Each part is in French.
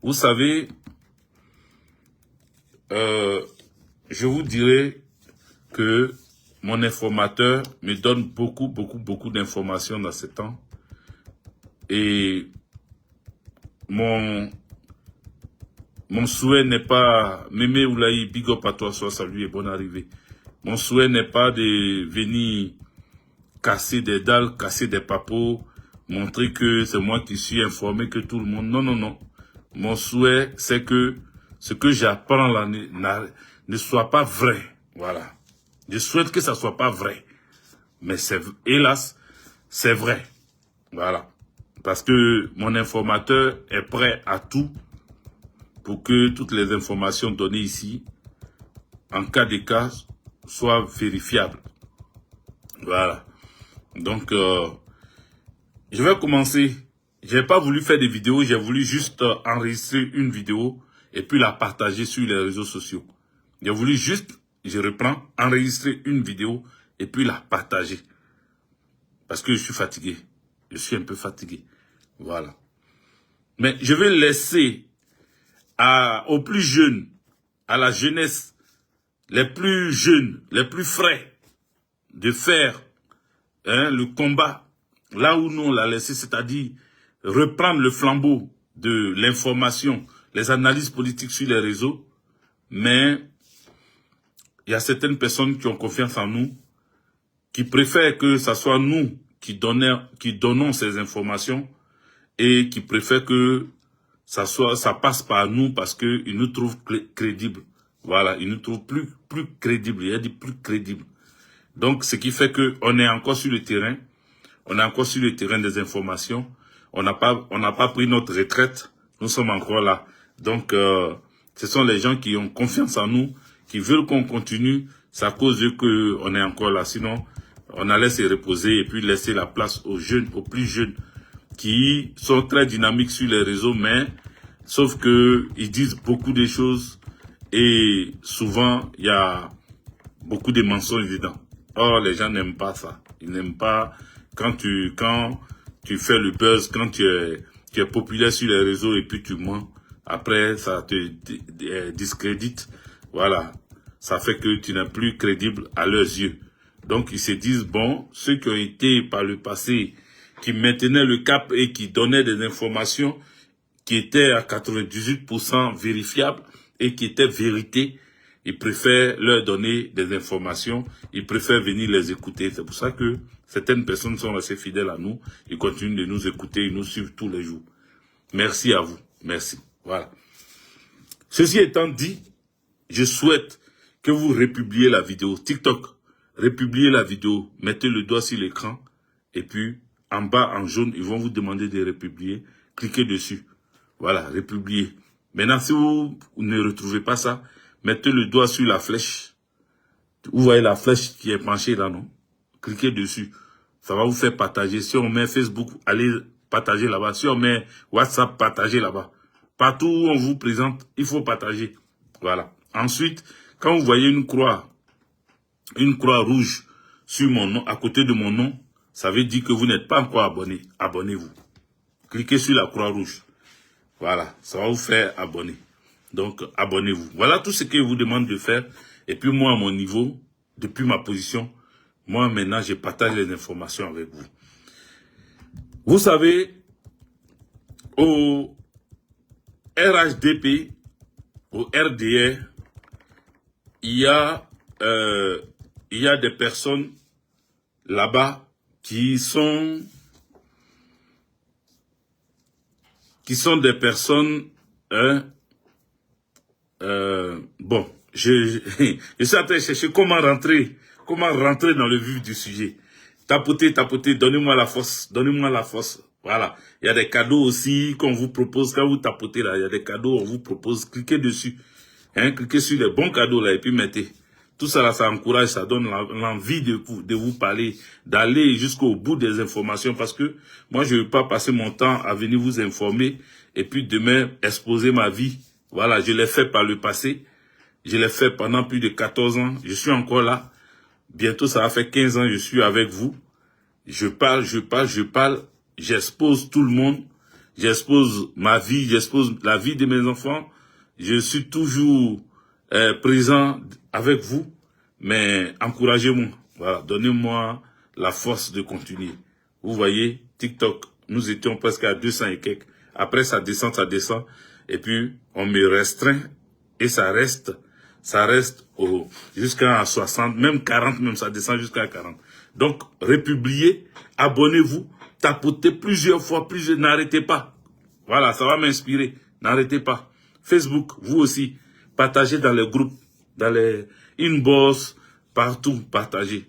Vous savez, je vous dirais que mon informateur me donne beaucoup d'informations dans ce temps. Et mon souhait n'est pas, Mémé Oulaï, big up à toi, sois salué et bonne arrivée. Mon souhait n'est pas de venir casser des dalles, casser des papeaux, montrer que c'est moi qui suis informé que tout le monde. Non, non, non. Mon souhait, c'est que ce que j'apprends là ne soit pas vrai. Voilà. Je souhaite que ça ne soit pas vrai. Mais hélas, c'est vrai. Voilà. Parce que mon informateur est prêt à tout pour que toutes les informations données ici, en cas de cas, soient vérifiables. Voilà. Donc, je vais commencer. Je n'ai pas voulu faire des vidéos, j'ai voulu juste enregistrer une vidéo et puis la partager sur les réseaux sociaux. J'ai voulu juste, je reprends, enregistrer une vidéo et puis la partager. Parce que je suis fatigué. Je suis un peu fatigué. Voilà. Mais je vais laisser aux plus jeunes, à la jeunesse, les plus jeunes, les plus frais, de faire le combat là où nous on l'a laissé, c'est-à-dire reprendre le flambeau de l'information, les analyses politiques sur les réseaux. Mais il y a certaines personnes qui ont confiance en nous, qui préfèrent que ce soit nous qui donnons ces informations et qui préfèrent que ça passe par nous parce qu'ils nous trouvent crédibles. Voilà, ils nous trouvent plus crédibles, il y a dit plus crédibles. Donc, ce qui fait qu'on est encore sur le terrain, on est encore sur le terrain des informations, on n'a pas pris notre retraite, nous sommes encore là. Donc, ce sont les gens qui ont confiance en nous, qui veulent qu'on continue, c'est à cause d'eux qu'on est encore là. Sinon, on allait se reposer et puis laisser la place aux jeunes, aux plus jeunes, qui sont très dynamiques sur les réseaux, mais sauf que ils disent beaucoup de choses et souvent, il y a beaucoup de mensonges dedans. Or, les gens n'aiment pas ça. Ils n'aiment pas quand tu fais le buzz, quand tu es populaire sur les réseaux et puis tu mens. Après, ça te discrédite. Voilà. Ça fait que tu n'es plus crédible à leurs yeux. Donc, ils se disent, bon, ceux qui ont été par le passé, qui maintenaient le cap et qui donnaient des informations qui étaient à 98% vérifiables et qui étaient vérité, ils préfèrent leur donner des informations, ils préfèrent venir les écouter. C'est pour ça que certaines personnes sont assez fidèles à nous, ils continuent de nous écouter, ils nous suivent tous les jours. Merci à vous, merci. Voilà. Ceci étant dit, je souhaite que vous republiez la vidéo. TikTok, republiez la vidéo, mettez le doigt sur l'écran et puis en bas en jaune, ils vont vous demander de republier. Cliquez dessus. Voilà, republier. Maintenant, si vous ne retrouvez pas ça, mettez le doigt sur la flèche. Vous voyez la flèche qui est penchée là, non? Cliquez dessus. Ça va vous faire partager. Si on met Facebook, allez partager là-bas. Si on met WhatsApp, partagez là-bas. Partout où on vous présente, il faut partager. Voilà. Ensuite, quand vous voyez une croix rouge sur mon nom, à côté de mon nom, ça veut dire que vous n'êtes pas encore abonné. Abonnez-vous. Cliquez sur la croix rouge. Voilà, ça va vous faire abonner. Donc, abonnez-vous. Voilà tout ce que je vous demande de faire. Et puis moi, à mon niveau, depuis ma position, moi maintenant, je partage les informations avec vous. Vous savez, au RHDP, au RDR, il y a des personnes là-bas qui sont des personnes, bon, je suis en train de chercher comment rentrer dans le vif du sujet. Tapotez, donnez-moi la force, voilà. Il y a des cadeaux aussi qu'on vous propose, quand vous tapotez là, il y a des cadeaux, on vous propose, cliquez dessus, cliquez sur les bons cadeaux là et puis mettez. Tout ça là, ça encourage, ça donne l'envie de vous parler, d'aller jusqu'au bout des informations parce que moi, je ne veux pas passer mon temps à venir vous informer et puis demain exposer ma vie. Voilà, je l'ai fait par le passé. Je l'ai fait pendant plus de 14 ans. Je suis encore là. Bientôt, ça va faire 15 ans que je suis avec vous. Je parle. J'expose tout le monde. j'expose ma vie, j'expose la vie de mes enfants. Je suis toujours présent avec vous, mais encouragez-moi. Voilà, donnez-moi la force de continuer. Vous voyez, TikTok, nous étions presque à 200 et quelques. Après, ça descend, et puis on me restreint et ça reste jusqu'à 60, même 40, même ça descend jusqu'à 40. Donc, republiez, abonnez-vous, tapotez plusieurs fois, n'arrêtez pas. Voilà, ça va m'inspirer. N'arrêtez pas. Facebook, vous aussi, partagez dans les groupes, dans les inbox, partout, partagez.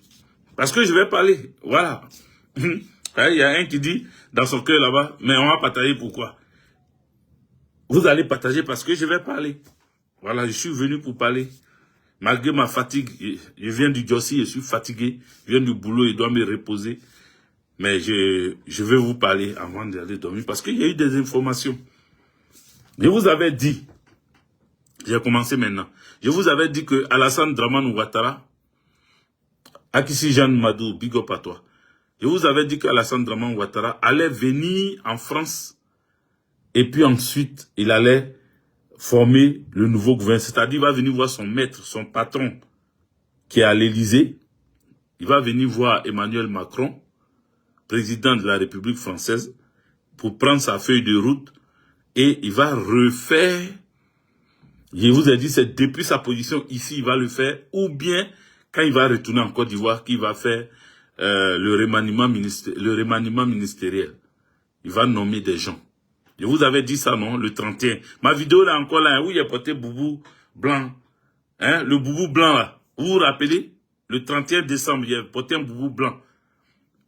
Parce que je vais parler, voilà. Il y a un qui dit dans son cœur là-bas, mais on va partager pourquoi? Vous allez partager parce que je vais parler. Voilà, je suis venu pour parler. Malgré ma fatigue, je viens du Jossi, je suis fatigué. Je viens du boulot, je dois me reposer. Mais je vais vous parler avant d'aller dormir parce qu'il y a eu des informations. Je vous avais dit, j'ai commencé maintenant, je vous avais dit que Alassane Dramane Ouattara, Akissi Jeanne Madou, big up à toi. Je vous avais dit qu'Alassane Dramane Ouattara allait venir en France et puis ensuite il allait former le nouveau gouvernement. C'est-à-dire il va venir voir son maître, son patron qui est à l'Élysée. Il va venir voir Emmanuel Macron, président de la République française, pour prendre sa feuille de route et il va refaire, je vous ai dit, c'est depuis sa position ici, il va le faire, ou bien quand il va retourner en Côte d'Ivoire, qu'il va faire le remaniement ministériel. Il va nommer des gens. Je vous avais dit ça, non, le 31. Ma vidéo là encore là, où il a porté boubou blanc. Hein, le boubou blanc là. Vous vous rappelez? Le 31 décembre, il a porté un boubou blanc.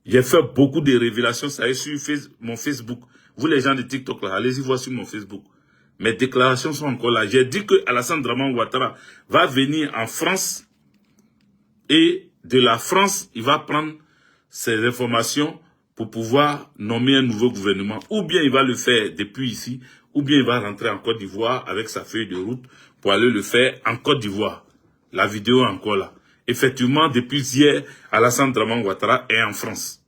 J'ai fait beaucoup de révélations, ça est sur mon Facebook. Vous les gens de TikTok là, allez-y voir sur mon Facebook. Mes déclarations sont encore là. J'ai dit que Alassane Dramane Ouattara va venir en France et de la France, il va prendre ces informations pour pouvoir nommer un nouveau gouvernement. Ou bien il va le faire depuis ici, ou bien il va rentrer en Côte d'Ivoire avec sa feuille de route pour aller le faire en Côte d'Ivoire. La vidéo est encore là. Effectivement, depuis hier, Alassane Dramane Ouattara est en France.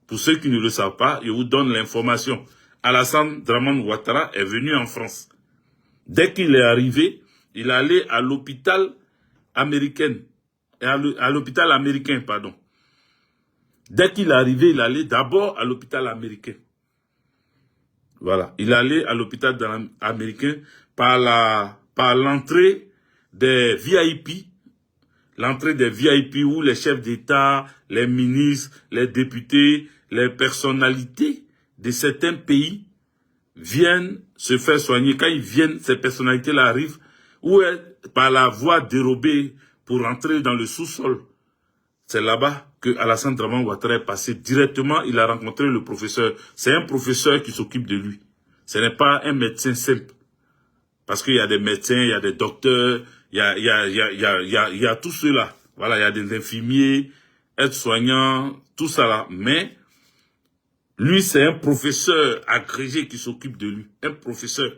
Pour ceux qui ne le savent pas, je vous donne l'information. Alassane Dramane Ouattara est venu en France. Dès qu'il est arrivé, il est allé à l'hôpital américain. Dès qu'il est arrivé, il allait d'abord à l'hôpital américain. Voilà. Il allait à l'hôpital américain par l'entrée des VIP. L'entrée des VIP où les chefs d'État, les ministres, les députés, les personnalités de certains pays viennent se faire soigner. Quand ils viennent, ces personnalités-là arrivent, ou par la voie dérobée pour entrer dans le sous-sol. C'est là-bas que Alassane Dramane Ouattara est passé directement. Il a rencontré le professeur. C'est un professeur qui s'occupe de lui. Ce n'est pas un médecin simple. Parce qu'il y a des médecins, il y a des docteurs, il y a tout cela. Voilà, il y a des infirmiers, aides-soignants, tout ça là. Mais lui, c'est un professeur agrégé qui s'occupe de lui. Un professeur.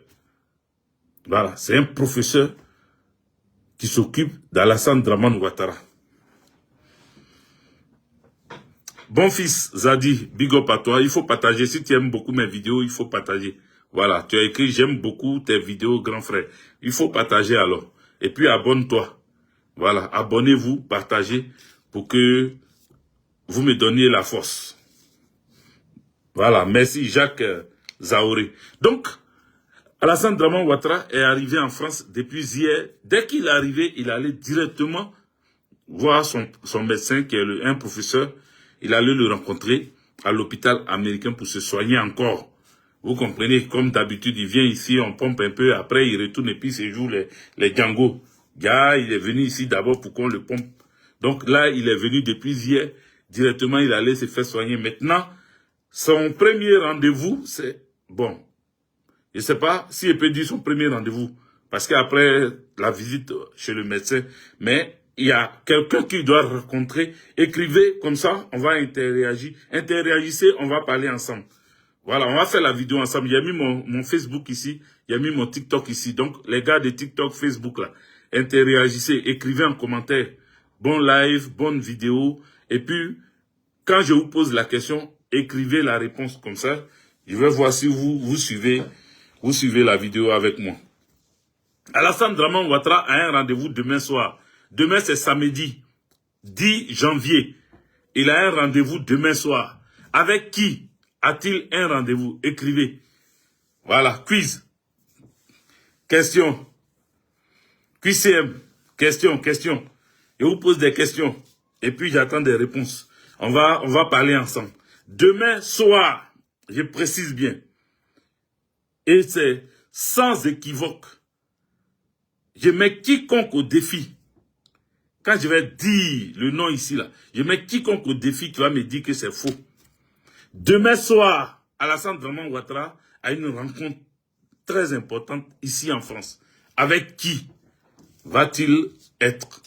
Voilà, c'est un professeur qui s'occupe d'Alassane Dramane Ouattara. Bon fils, Zadi, big up à toi. Il faut partager. Si tu aimes beaucoup mes vidéos, il faut partager. Voilà, tu as écrit, j'aime beaucoup tes vidéos, grand frère. Il faut partager alors. Et puis abonne-toi. Voilà, abonnez-vous, partagez pour que vous me donniez la force. Voilà, merci Jacques Zaoré. Donc, Alassane Dramane Ouattara est arrivé en France depuis hier. Dès qu'il est arrivé, il allait directement voir son médecin qui est un professeur. Il allait le rencontrer à l'hôpital américain pour se soigner encore. Vous comprenez, comme d'habitude, il vient ici, on pompe un peu, après il retourne et puis il séjourne les Django. Gars, il est venu ici d'abord pour qu'on le pompe. Donc là, il est venu depuis hier, directement il allait se faire soigner. Maintenant, son premier rendez-vous, c'est, bon, je ne sais pas si je peux dire son premier rendez-vous, parce qu'après la visite chez le médecin, mais il y a quelqu'un qui doit rencontrer, écrivez comme ça, on va interagir. Interagissez, on va parler ensemble. Voilà, on va faire la vidéo ensemble. Il y a mis mon Facebook ici, il y a mis mon TikTok ici. Donc, les gars de TikTok, Facebook là, interagissez, écrivez en commentaire. Bon live, bonne vidéo. Et puis, quand je vous pose la question, écrivez la réponse comme ça. Je vais voir si vous suivez la vidéo avec moi. Alassane Draman Ouattara a un rendez-vous demain soir. Demain, c'est samedi, 10 janvier. Il a un rendez-vous demain soir. Avec qui a-t-il un rendez-vous? Écrivez. Voilà, quiz. Question. QCM. Question. Je vous pose des questions. Et puis, j'attends des réponses. On va parler ensemble. Demain soir, je précise bien. Et c'est sans équivoque. Je mets quiconque au défi. Quand je vais dire le nom ici, là, je mets quiconque au défi qui va me dire que c'est faux. Demain soir, Alassane Draman Ouattara a une rencontre très importante ici en France. Avec qui va-t-il être?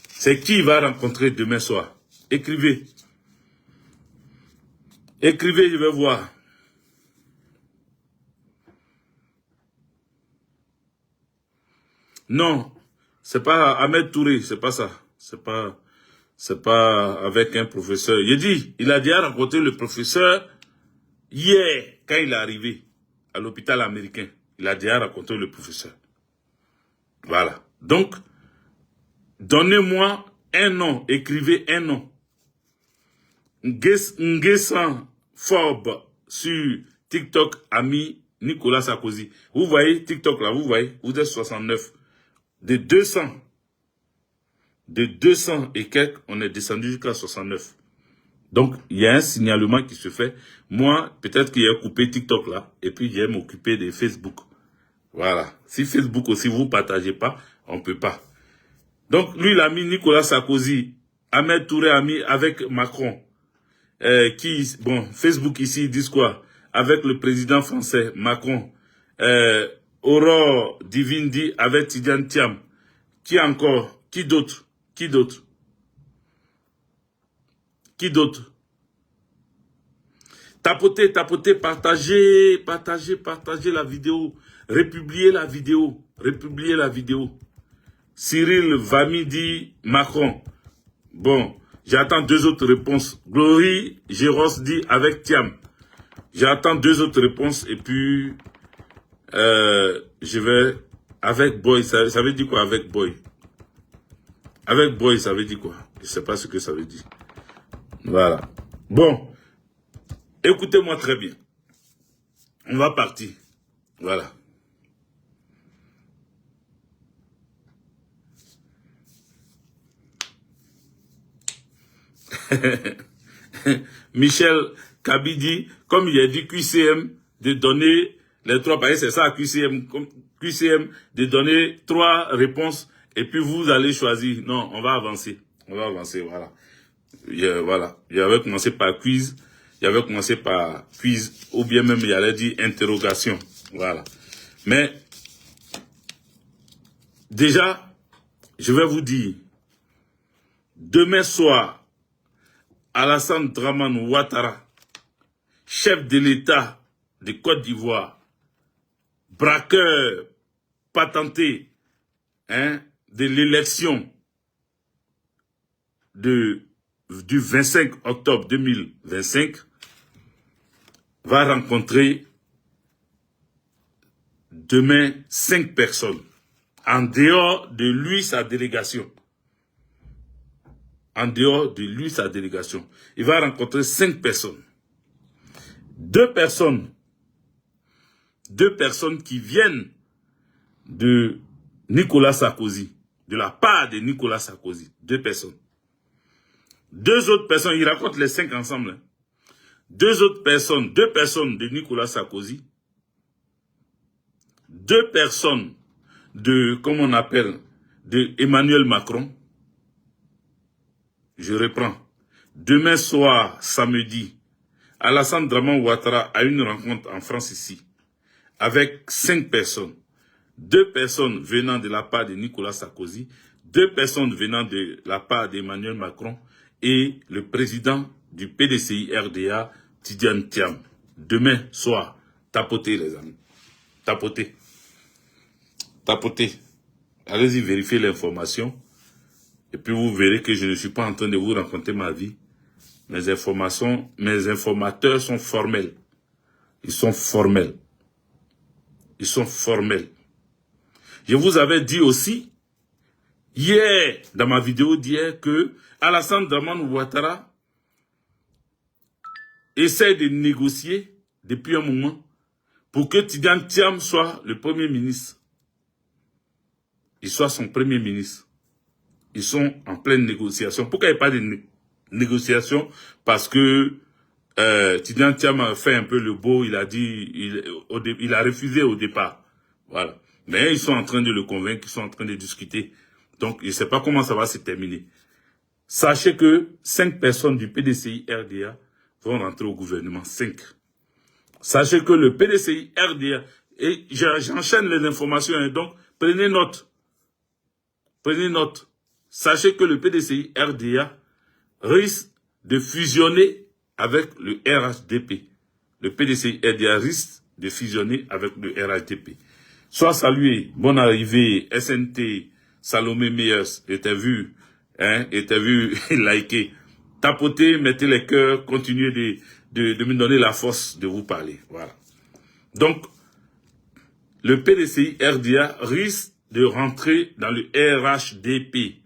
C'est qui il va rencontrer demain soir? Écrivez. Écrivez, je vais voir. Non, c'est pas Ahmed Touré, c'est pas ça. C'est pas avec un professeur. Il a déjà rencontré le professeur hier, quand il est arrivé à l'hôpital américain. Il a déjà rencontré le professeur. Voilà. Donc, donnez-moi un nom, écrivez un nom. Nguessan Forbes sur TikTok a mis Nicolas Sarkozy. Vous voyez TikTok là, vous êtes 69. De 200 et quelques, on est descendu jusqu'à 69. Donc, il y a un signalement qui se fait. Moi, peut-être qu'il a coupé TikTok là, et puis j'ai m'occuper de Facebook. Voilà. Si Facebook aussi, vous ne partagez pas, on ne peut pas. Donc, lui, il a mis Nicolas Sarkozy. Ahmed Touré a mis avec Macron. Facebook ici, ils disent quoi? Avec le président français, Macron. Aurore Divindi avec Tidjane Thiam. Qui encore? Qui d'autre? Tapotez, partagez la vidéo. Republiez la vidéo. Cyril Vami dit Macron. Bon, j'attends 2 autres réponses. Glory Géros dit avec Thiam. J'attends 2 autres réponses et puis je vais avec Boy. Ça veut dire quoi avec Boy? Avec Boy, ça veut dire quoi? Je ne sais pas ce que ça veut dire. Voilà. Bon, écoutez-moi très bien. On va partir. Voilà. Michel Kabidi, comme il a dit QCM, de donner les 3 paris, c'est ça QCM, de donner 3 réponses et puis vous allez choisir. Non, on va avancer, voilà. Voilà, j'avais commencé par quiz, ou bien même il allait dire interrogation, voilà. Mais déjà, je vais vous dire, demain soir, Alassane Draman Ouattara, chef de l'État de Côte d'Ivoire, braqueur patenté de l'élection du 25 octobre 2025, va rencontrer demain 5 personnes. En dehors de lui, sa délégation. Il va rencontrer 5 personnes. 2 personnes qui viennent de Nicolas Sarkozy, de la part de Nicolas Sarkozy. 2 personnes. 2 autres personnes, il raconte les 5 ensemble. 2 personnes de Nicolas Sarkozy. 2 personnes de, comment on appelle, de Emmanuel Macron. Je reprends. Demain soir, samedi, Alassane Draman Ouattara a une rencontre en France ici, avec 5 personnes. 2 personnes venant de la part de Nicolas Sarkozy, 2 personnes venant de la part d'Emmanuel Macron et le président du PDCI RDA, Tidjane Thiam. Demain soir, tapotez les amis. Tapotez. Allez-y vérifier l'information. Et puis vous verrez que je ne suis pas en train de vous raconter ma vie. Mes informateurs sont formels. Ils sont formels. Ils sont formels. Je vous avais dit aussi, hier, dans ma vidéo d'hier, que Alassane Dramane Ouattara essaie de négocier depuis un moment pour que Tidiane Thiam soit le Premier ministre. Il soit son Premier ministre. Ils sont en pleine négociation. Pourquoi il n'y a pas de négociation? Parce que Tidiane Thiam a fait un peu le beau, il a dit, il a refusé au départ. Voilà. Mais ils sont en train de le convaincre, ils sont en train de discuter. Donc, je ne sais pas comment ça va se terminer. Sachez que 5 personnes du PDCI RDA vont rentrer au gouvernement. 5. Sachez que le PDCI RDA, et j'enchaîne les informations, hein, donc prenez note. Prenez note. Sachez que le PDCI RDA risque de fusionner avec le RHDP. Le PDCI RDA risque de fusionner avec le RHDP. Sois salué, bonne arrivée, SNT, Salomé Meyers, et t'as vu, liker. Tapotez, mettez les cœurs, continuez de me donner la force de vous parler. Voilà. Donc, le PDCI RDA risque de rentrer dans le RHDP.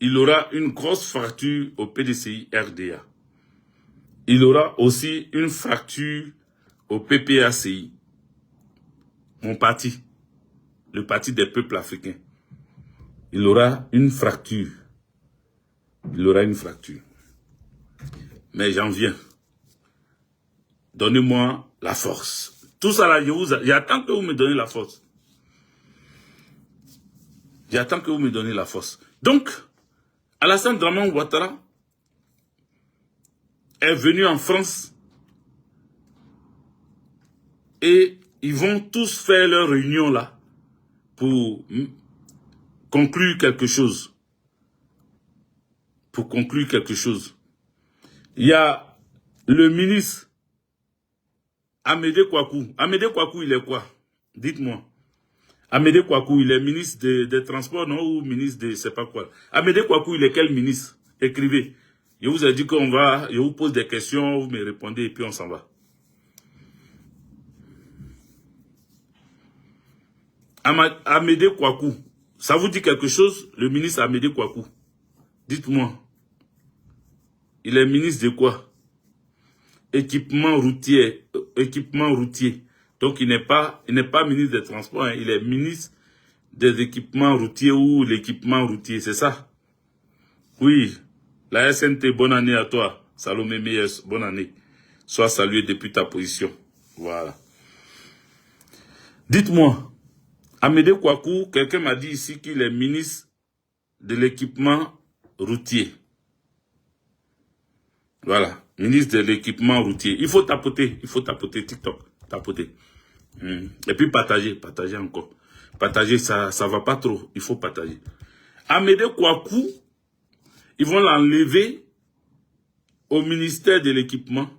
Il aura une grosse fracture au PDCI RDA. Il aura aussi une fracture au PPACI. Mon parti, le parti des peuples africains. Il aura une fracture. Il aura une fracture. Mais j'en viens. Donnez-moi la force. Tout ça là, j'attends que vous me donnez la force. J'attends que vous me donnez la force. Donc, Alassane Dramane Ouattara est venu en France et ils vont tous faire leur réunion là pour conclure quelque chose. Pour conclure quelque chose. Il y a le ministre Amédée Kouakou. Amédée Kouakou, il est quoi? Dites-moi. Amédée Kouakou, il est ministre des Transports, non? Ou ministre de je sais pas quoi. Amédée Kouakou, il est quel ministre? Écrivez. Je vous ai dit qu'on va, je vous pose des questions, vous me répondez et puis on s'en va. Amédée Kouakou, ça vous dit quelque chose, le ministre Amédée Kouakou? Dites-moi. Il est ministre de quoi? Équipement routier. Équipement routier. Donc il n'est pas ministre des Transports, hein, il est ministre des équipements routiers ou l'équipement routier, c'est ça? Oui. La SNT, bonne année à toi. Salomé Meyers, bonne année. Sois salué depuis ta position. Voilà. Dites-moi, Amédée Kouakou, quelqu'un m'a dit ici qu'il est ministre de l'équipement routier. Voilà, ministre de l'équipement routier. Il faut tapoter TikTok, tapoter. Et puis partager encore. Partager, ça va pas trop, il faut partager. Amédée Kouakou, ils vont l'enlever au ministère de l'équipement.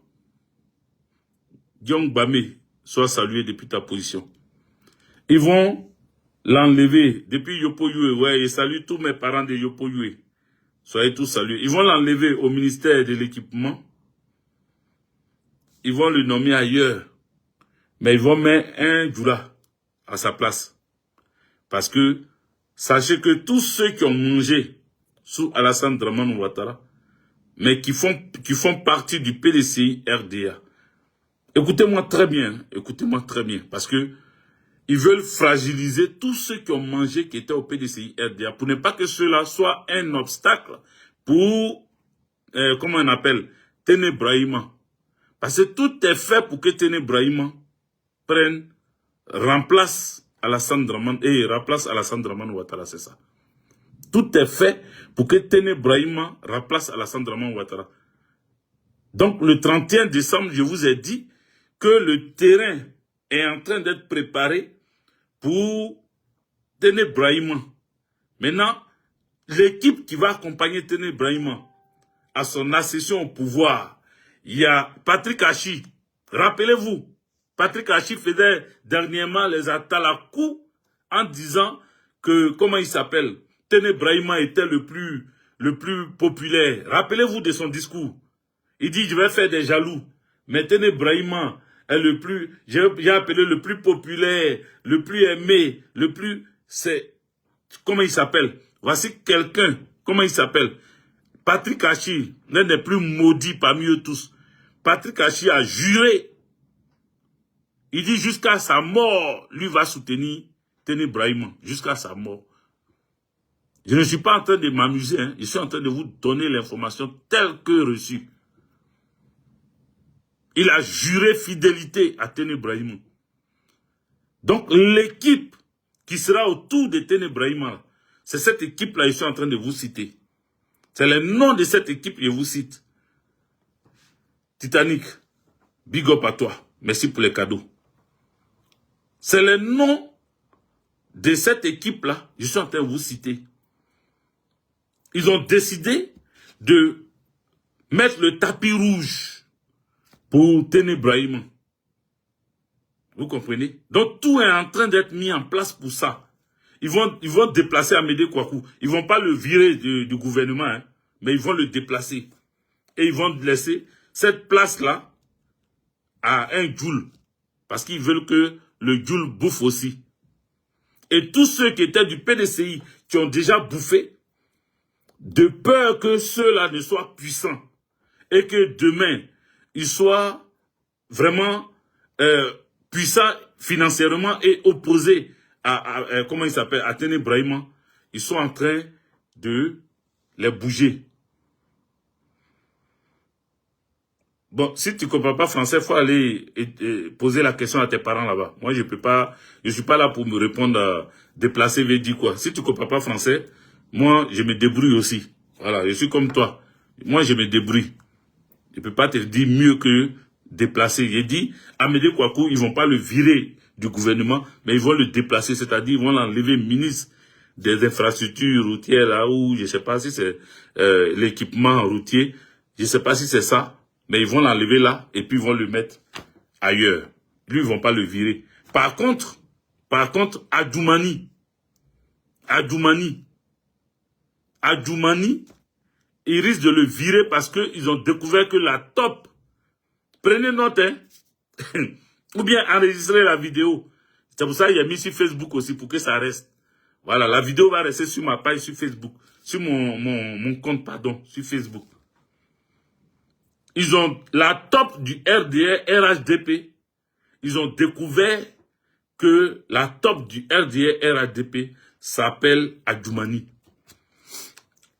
Diong Bamé, sois salué depuis ta position. Ils vont l'enlever depuis Yopo-Yue. Ouais, je salue tous mes parents de Yopo-Yue. Soyez tous salués. Ils vont l'enlever au ministère de l'équipement. Ils vont le nommer ailleurs. Mais ils vont mettre un Djoula à sa place. Parce que, sachez que tous ceux qui ont mangé sous Alassane Dramane Ouattara, mais qui font partie du PDCI RDA, écoutez-moi très bien, parce que ils veulent fragiliser tous ceux qui ont mangé, qui étaient au PDCI RDA, pour ne pas que cela soit un obstacle pour, comment on appelle, Téné Brahima. Parce que tout est fait pour que Téné Brahima remplace Alassane Dramane Ouattara, c'est ça. Tout est fait pour que Téné Brahima remplace Alassane Dramane Ouattara. Donc, le 31 décembre, je vous ai dit que le terrain est en train d'être préparé pour Téné Brahima. Maintenant, l'équipe qui va accompagner Téné Brahima à son accession au pouvoir, il y a Patrick Hachi. Rappelez-vous, Patrick Hachi faisait dernièrement les atalakou en disant que, comment il s'appelle, Téné Brahima était le plus populaire. Rappelez-vous de son discours. Il dit, je vais faire des jaloux. Mais Tene Brahima est le plus, j'ai appelé le plus populaire, le plus aimé, le plus, c'est, comment il s'appelle? Voici quelqu'un, comment il s'appelle? Patrick Achi, l'un des plus maudits parmi eux tous. Patrick Achi a juré. Il dit jusqu'à sa mort, lui va soutenir Tene Brahima, jusqu'à sa mort. Je ne suis pas en train de m'amuser, hein. Je suis en train de vous donner l'information telle que reçue. Il a juré fidélité à Tene Brahima. Donc l'équipe qui sera autour de Tene Brahima, c'est cette équipe-là, je suis en train de vous citer. C'est le nom de cette équipe que je vous cite. Titanic, big up à toi. Merci pour les cadeaux. C'est le nom de cette équipe-là, je suis en train de vous citer. Ils ont décidé de mettre le tapis rouge pour Tene Brahima. Vous comprenez? Donc tout est en train d'être mis en place pour ça. Ils vont déplacer Amédée Kouakou. Ils vont pas le virer du gouvernement, hein, mais ils vont le déplacer. Et ils vont laisser cette place-là à un Djoul. Parce qu'ils veulent que le Djoul bouffe aussi. Et tous ceux qui étaient du PDCI, qui ont déjà bouffé, de peur que ceux-là ne soient puissants et que demain, ils soient vraiment puissants financièrement et opposés à comment il s'appelle, à Tene Brahima, ils sont en train de les bouger. Bon, si tu ne comprends pas français, il faut aller poser la question à tes parents là-bas. Moi, je peux pas, je suis pas là pour me répondre à déplacer, veut dire quoi. Si tu ne comprends pas français, moi, je me débrouille aussi. Voilà, je suis comme toi. Moi, je me débrouille. Je ne peux pas te dire mieux que déplacer. J'ai dit, Amédée Kouakou, ils ne vont pas le virer du gouvernement, mais ils vont le déplacer, c'est-à-dire ils vont l'enlever ministre des infrastructures routières, là où, je ne sais pas si c'est l'équipement routier, je ne sais pas si c'est ça, mais ils vont l'enlever là, et puis ils vont le mettre ailleurs. Lui, ils ne vont pas le virer. Par contre, Adjoumani, ils risquent de le virer parce qu'ils ont découvert que la top, prenez note, hein, ou bien enregistrer la vidéo. C'est pour ça qu'il a mis sur Facebook aussi, pour que ça reste. Voilà, la vidéo va rester sur ma page sur Facebook, sur mon compte, pardon, sur Facebook. Ils ont la top du RDR, RHDP. Ils ont découvert que la top du RDR, RHDP s'appelle Adjoumani.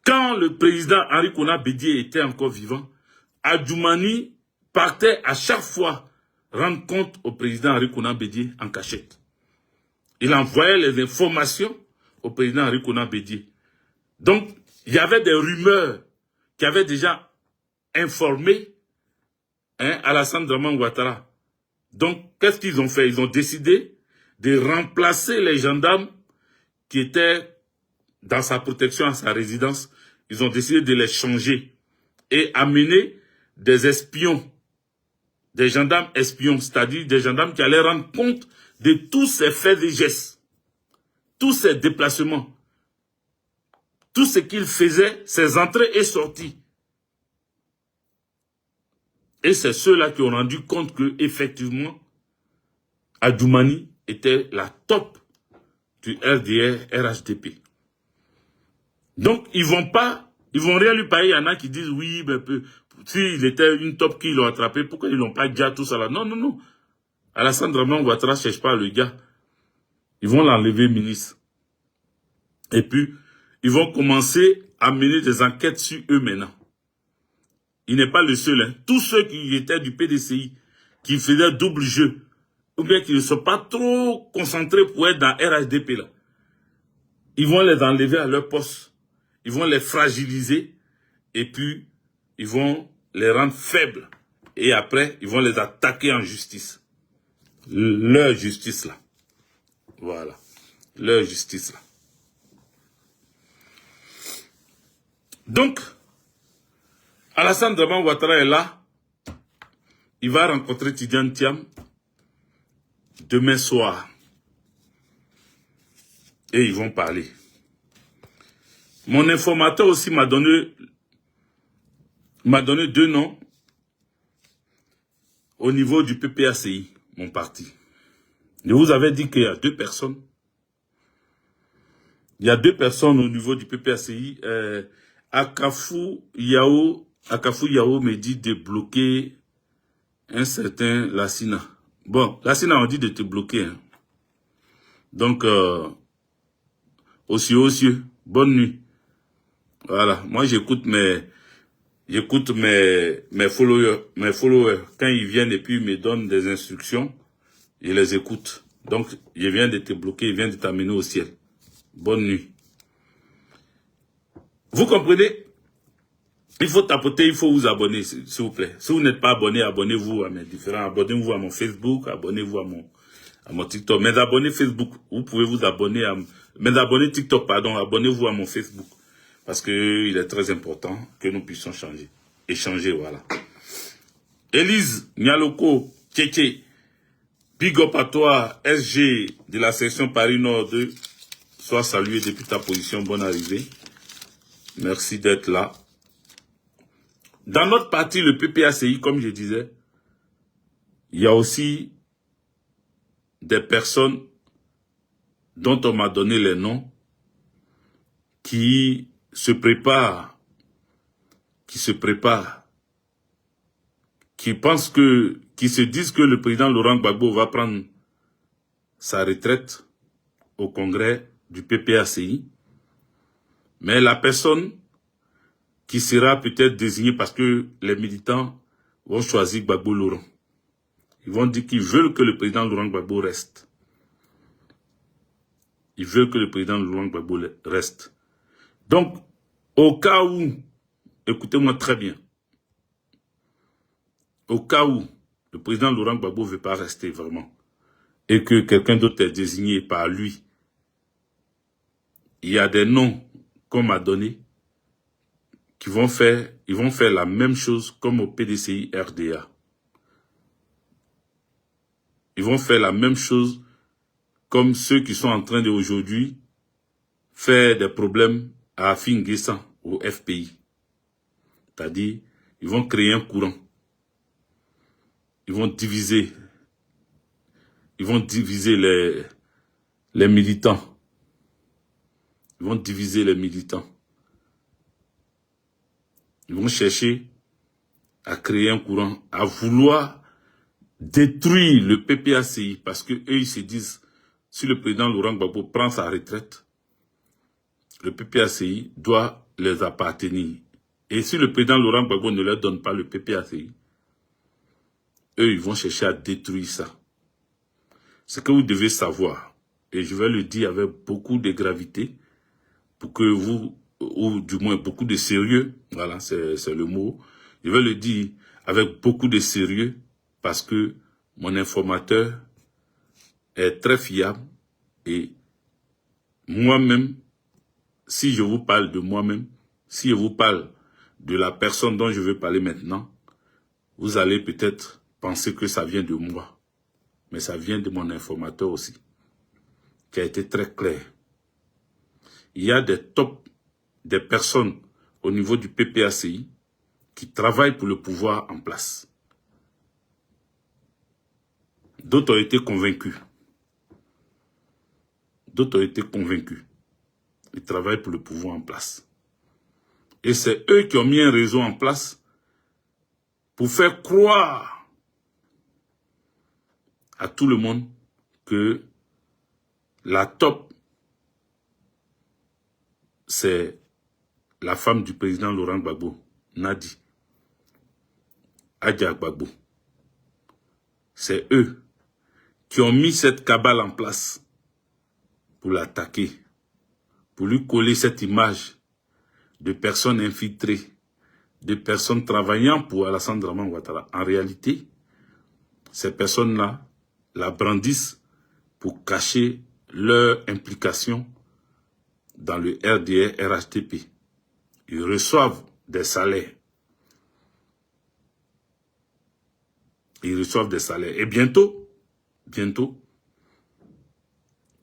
Quand le président Henri Konan Bédié était encore vivant, Adjoumani partait à chaque fois rendre compte au président Henri Konan Bédié en cachette. Il envoyait les informations au président Henri Konan Bédié. Donc, il y avait des rumeurs qui avaient déjà informé Alassane Dramane Ouattara. Donc, qu'est-ce qu'ils ont fait? Ils ont décidé de remplacer les gendarmes qui étaient dans sa protection à sa résidence. Ils ont décidé de les changer et amener des espions, des gendarmes espions, c'est-à-dire des gendarmes qui allaient rendre compte de tous ces faits et gestes, tous ces déplacements, tout ce qu'ils faisaient, ces entrées et sorties. Et c'est ceux-là qui ont rendu compte que, effectivement, Adjoumani était la top du RDR RHDP. Donc, ils vont rien lui payer. Il y en a qui disent, oui, ben, s'il était une top qui l'ont attrapé, pourquoi ils l'ont pas déjà tout ça là? Non, non, non. Alassane Dramane Ouattara ne cherche pas le gars. Ils vont l'enlever ministre. Et puis, ils vont commencer à mener des enquêtes sur eux maintenant. Il n'est pas le seul. Hein. Tous ceux qui étaient du PDCI, qui faisaient double jeu, ou bien qui ne sont pas trop concentrés pour être dans RHDP là, ils vont les enlever à leur poste. Ils vont les fragiliser et puis ils vont les rendre faibles. Et après, ils vont les attaquer en justice. Leur justice là. Voilà. Leur justice là. Donc, Alassane Dramane Ouattara est là. Il va rencontrer Tidiane Thiam demain soir. Et ils vont parler. Mon informateur aussi m'a donné 2 noms. au niveau du PPACI, mon parti. Je vous avais dit qu'il y a 2 personnes. Il y a 2 personnes au niveau du PPACI. Akafou Yao me dit de bloquer un certain Lassina. Bon, Lassina on dit de te bloquer. Hein. Donc, aussi, bonne nuit. Voilà, moi j'écoute mes followers. Quand ils viennent et puis ils me donnent des instructions, je les écoute. Donc, je viens de te bloquer, je viens de t'amener au ciel. Bonne nuit. Vous comprenez? Il faut tapoter, il faut vous abonner, s'il vous plaît. Si vous n'êtes pas abonné, abonnez-vous à mes différents, abonnez-vous à mon Facebook, abonnez-vous à mon TikTok. Mes abonnés Facebook, vous pouvez vous abonner à mes abonnés TikTok, pardon, abonnez-vous à mon Facebook. Parce que il est très important que nous puissions échanger, voilà. Élise Nialoko, Tchétché, big up à toi, SG de la section Paris Nord 2. Sois salué depuis ta position, bonne arrivée. Merci d'être là. Dans notre parti, le PPACI, comme je disais, il y a aussi des personnes dont on m'a donné les noms qui se préparent, qui se disent que le président Laurent Gbagbo va prendre sa retraite au congrès du PPACI. Mais la personne qui sera peut-être désignée parce que les militants vont choisir Gbagbo Laurent. Ils vont dire qu'ils veulent que le président Laurent Gbagbo reste. Ils veulent que le président Laurent Gbagbo reste. Donc, au cas où, écoutez-moi très bien, au cas où le président Laurent Gbagbo ne veut pas rester vraiment, et que quelqu'un d'autre est désigné par lui, il y a des noms qu'on m'a donnés qui vont faire, ils vont faire la même chose comme au PDCI RDA. Ils vont faire la même chose comme ceux qui sont en train d'aujourd'hui faire des problèmes à Afin Guessan au FPI. C'est-à-dire, ils vont créer un courant. Ils vont diviser les militants. Ils vont diviser les militants. Ils vont chercher à créer un courant, à vouloir détruire le PPACI parce que eux ils se disent, si le président Laurent Gbagbo prend sa retraite, le PPACI doit les appartenir. Et si le président Laurent Gbagbo ne leur donne pas le PPACI, eux ils vont chercher à détruire ça. Ce que vous devez savoir, et je vais le dire avec beaucoup de gravité, pour que vous, ou du moins beaucoup de sérieux, voilà, c'est le mot, je vais le dire avec beaucoup de sérieux, parce que mon informateur est très fiable, et moi-même, si je vous parle de moi-même, si je vous parle de la personne dont je veux parler maintenant, vous allez peut-être penser que ça vient de moi, mais ça vient de mon informateur aussi, qui a été très clair. Il y a des personnes au niveau du PPACI qui travaillent pour le pouvoir en place. D'autres ont été convaincus. D'autres ont été convaincus. Ils travaillent pour le pouvoir en place. Et c'est eux qui ont mis un réseau en place pour faire croire à tout le monde que la top, c'est la femme du président Laurent Gbagbo, Nadi, Adja Gbagbo. C'est eux qui ont mis cette cabale en place pour l'attaquer, pour lui coller cette image de personnes infiltrées, de personnes travaillant pour Alassane Dramane Ouattara. En réalité, ces personnes-là la brandissent pour cacher leur implication dans le RDR RHTP. Ils reçoivent des salaires. Ils reçoivent des salaires. Et bientôt,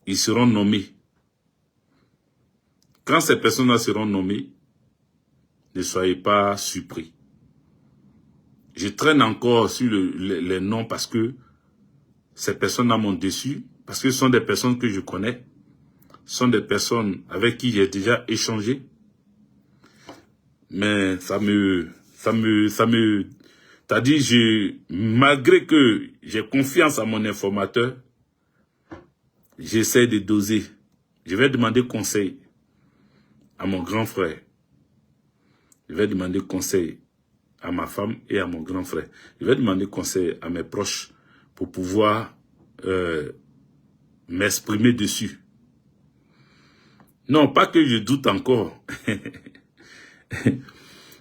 ils seront nommés. Quand ces personnes-là seront nommées, ne soyez pas surpris. Je traîne encore sur les noms parce que ces personnes-là m'ont déçu, parce que ce sont des personnes que je connais, ce sont des personnes avec qui j'ai déjà échangé. Mais c'est-à-dire, malgré que j'ai confiance à mon informateur, j'essaie de doser. Je vais demander conseil à mon grand frère. Je vais demander conseil à ma femme et à mon grand frère. Je vais demander conseil à mes proches pour pouvoir m'exprimer dessus. Non, pas que je doute encore.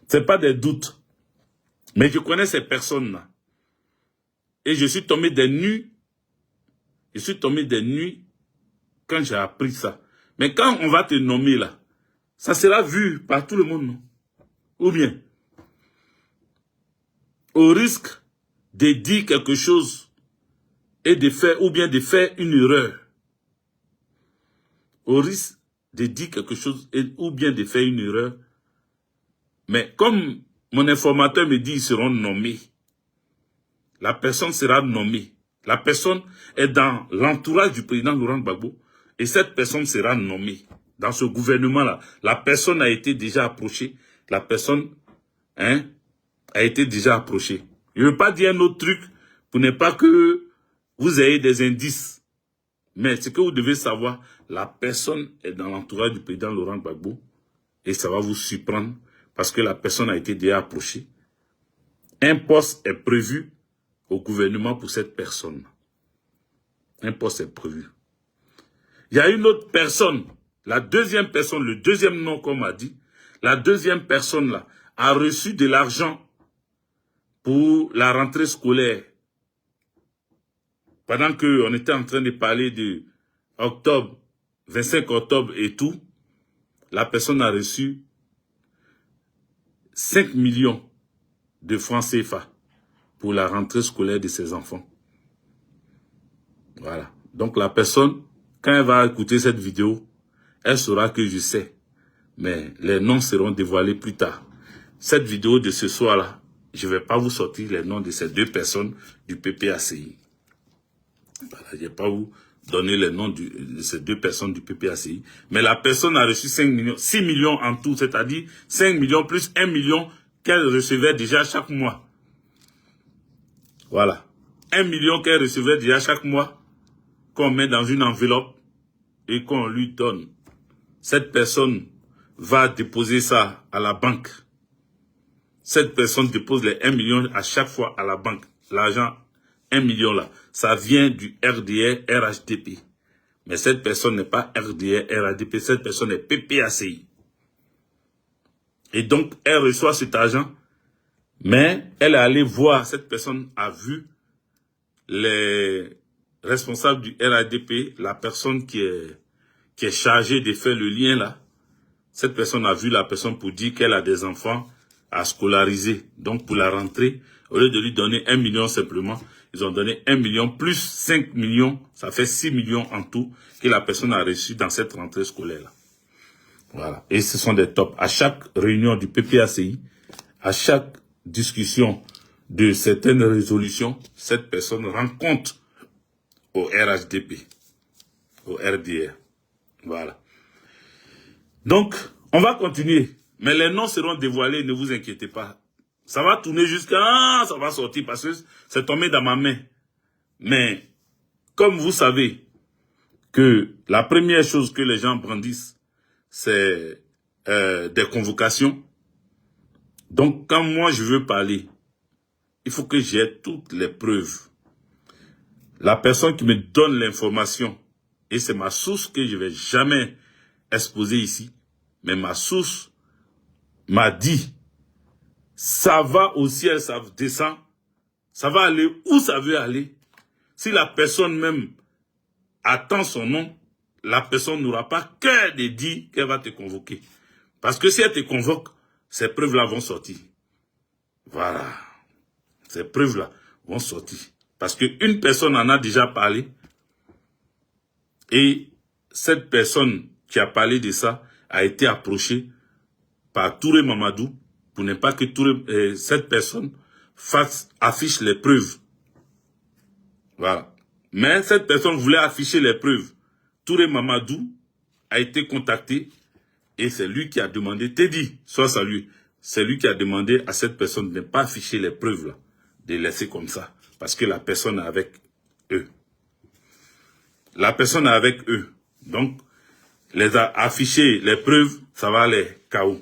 C'est pas des doutes. Mais je connais ces personnes-là. Et je suis tombé des nues. Je suis tombé des nues quand j'ai appris ça. Mais quand on va te nommer là, ça sera vu par tout le monde, non? Ou bien, au risque de dire quelque chose et de faire, ou bien de faire une erreur. Au risque de dire quelque chose ou bien de faire une erreur. Mais comme mon informateur me dit, ils seront nommés. La personne sera nommée. La personne est dans l'entourage du président Laurent Gbagbo. Et cette personne sera nommée. Dans ce gouvernement-là, la personne a été déjà approchée. La personne a été déjà approchée. Je ne veux pas dire un autre truc pour ne pas que vous ayez des indices. Mais ce que vous devez savoir, la personne est dans l'entourage du président Laurent Gbagbo. Et ça va vous surprendre parce que la personne a été déjà approchée. Un poste est prévu au gouvernement pour cette personne. Un poste est prévu. Il y a une autre personne, la deuxième personne, le deuxième nom qu'on m'a dit, la deuxième personne là a reçu de l'argent pour la rentrée scolaire. Pendant qu'on était en train de parler de octobre, 25 octobre et tout, la personne a reçu 5 millions de francs CFA pour la rentrée scolaire de ses enfants. Voilà. Donc la personne, quand elle va écouter cette vidéo, elle saura que je sais. Mais les noms seront dévoilés plus tard. Cette vidéo de ce soir-là, je ne vais pas vous sortir les noms de ces deux personnes du PPACI. Voilà, je ne vais pas vous donner les noms de ces deux personnes du PPACI. Mais la personne a reçu 5 millions, 6 millions en tout, c'est-à-dire 5 millions plus 1 million qu'elle recevait déjà chaque mois. Voilà. 1 million qu'elle recevait déjà chaque mois, qu'on met dans une enveloppe et qu'on lui donne. Cette personne va déposer ça à la banque. Cette personne dépose les 1 million à chaque fois à la banque. L'argent, 1 million là, ça vient du RDR RHDP. Mais cette personne n'est pas RDR RHDP, cette personne est PPACI. Et donc, elle reçoit cet argent, mais elle est allée voir, cette personne a vu les responsables du RHDP, la personne qui est chargée de faire le lien là. Cette personne a vu la personne pour dire qu'elle a des enfants à scolariser. Donc, pour la rentrée, au lieu de lui donner 1 million simplement, ils ont donné 1 million plus 5 millions, ça fait 6 millions en tout que la personne a reçu dans cette rentrée scolaire-là. Voilà. Et ce sont des tops. À chaque réunion du PPACI, à chaque discussion de certaines résolutions, cette personne rend compte au RHDP, au RDR. Voilà. Donc, on va continuer. Mais les noms seront dévoilés, ne vous inquiétez pas. Ça va tourner jusqu'à... ça va sortir parce que c'est tombé dans ma main. Mais, comme vous savez que la première chose que les gens brandissent, c'est des convocations. Donc, quand moi je veux parler, il faut que j'ai toutes les preuves. La personne qui me donne l'information, et c'est ma source que je ne vais jamais exposer ici, mais ma source m'a dit, ça va au ciel, ça descend, ça va aller où ça veut aller. Si la personne même attend son nom, la personne n'aura pas cœur de dire qu'elle va te convoquer. Parce que si elle te convoque, ces preuves-là vont sortir. Voilà. Ces preuves-là vont sortir. Parce qu'une personne en a déjà parlé. Et cette personne qui a parlé de ça a été approchée par Touré Mamadou pour ne pas que cette personne affiche les preuves. Voilà. Mais cette personne voulait afficher les preuves. Touré Mamadou a été contacté et c'est lui qui a demandé, Teddy, sois salué, c'est lui qui a demandé à cette personne de ne pas afficher les preuves là, de les laisser comme ça, parce que la personne est avec eux. La personne est avec eux. Donc, les a affiché les preuves, ça va aller KO.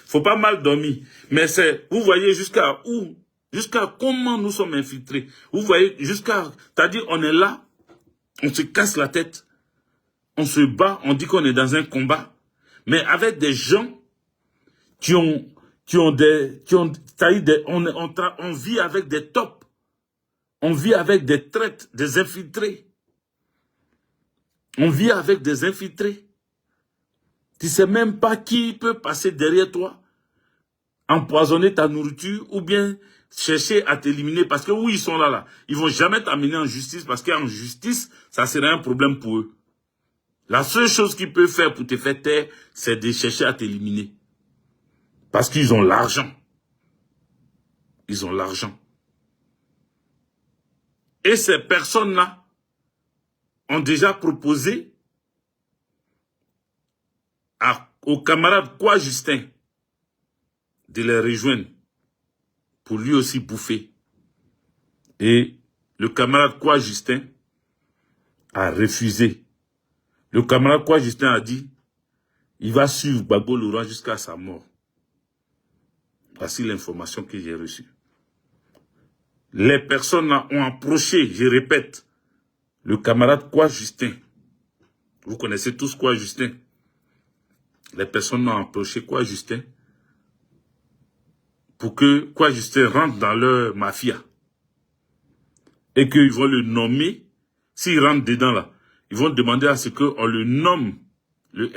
Faut pas mal dormir. Mais c'est, vous voyez jusqu'à où, jusqu'à comment nous sommes infiltrés. Vous voyez jusqu'à, c'est-à-dire on est là, on se casse la tête, on se bat, on dit qu'on est dans un combat, mais avec des gens on vit avec des tops, on vit avec des traites, des infiltrés. On vit avec des infiltrés. Tu ne sais même pas qui peut passer derrière toi, empoisonner ta nourriture ou bien chercher à t'éliminer parce que où ils sont là, ils ne vont jamais t'amener en justice parce qu'en justice, ça serait un problème pour eux. La seule chose qu'ils peuvent faire pour te faire taire, c'est de chercher à t'éliminer. Parce qu'ils ont l'argent. Ils ont l'argent. Et ces personnes-là ont déjà proposé au camarade Kwa Justin de les rejoindre pour lui aussi bouffer. Et le camarade Kwa Justin a refusé. Le camarade Kwa Justin a dit, il va suivre Gbagbo Laurent jusqu'à sa mort. Voici l'information que j'ai reçue. Les personnes ont approché, je répète, le camarade Kwa Justin. Vous connaissez tous Kwa Justin. Les personnes ont approché Kwa Justin pour que Kwa Justin rentre dans leur mafia. Et qu'ils vont le nommer. S'il rentre dedans là, ils vont demander à ce qu'on le nomme le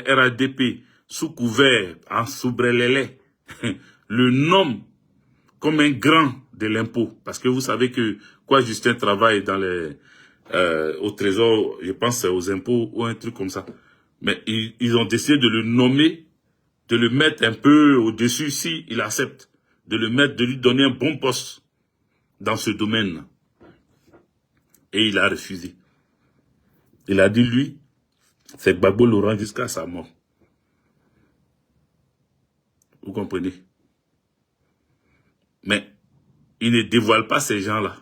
RADP sous couvert, en soubrelélé, le nomme comme un grand de l'impôt. Parce que vous savez que Kwa Justin travaille dans les, au trésor, je pense aux impôts ou un truc comme ça. Mais ils ont décidé de le nommer, de le mettre un peu au-dessus, si il accepte, de le mettre, de lui donner un bon poste dans ce domaine. Et il a refusé. Il a dit, lui, c'est Gbagbo Laurent jusqu'à sa mort. Vous comprenez? Mais il ne dévoile pas ces gens-là.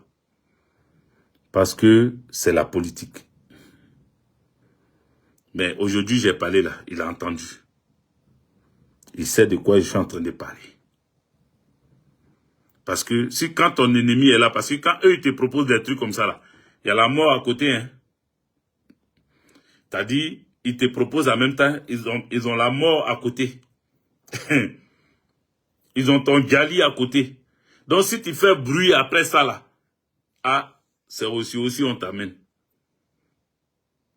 Parce que c'est la politique. Mais aujourd'hui, j'ai parlé là, il a entendu. Il sait de quoi je suis en train de parler. Parce que si quand ton ennemi est là, parce que quand eux ils te proposent des trucs comme ça là, il y a la mort à côté. Hein. T'as dit, ils te proposent en même temps, ils ont la mort à côté. Ils ont ton Djali à côté. Donc si tu fais bruit après ça là, ah, c'est aussi on t'amène.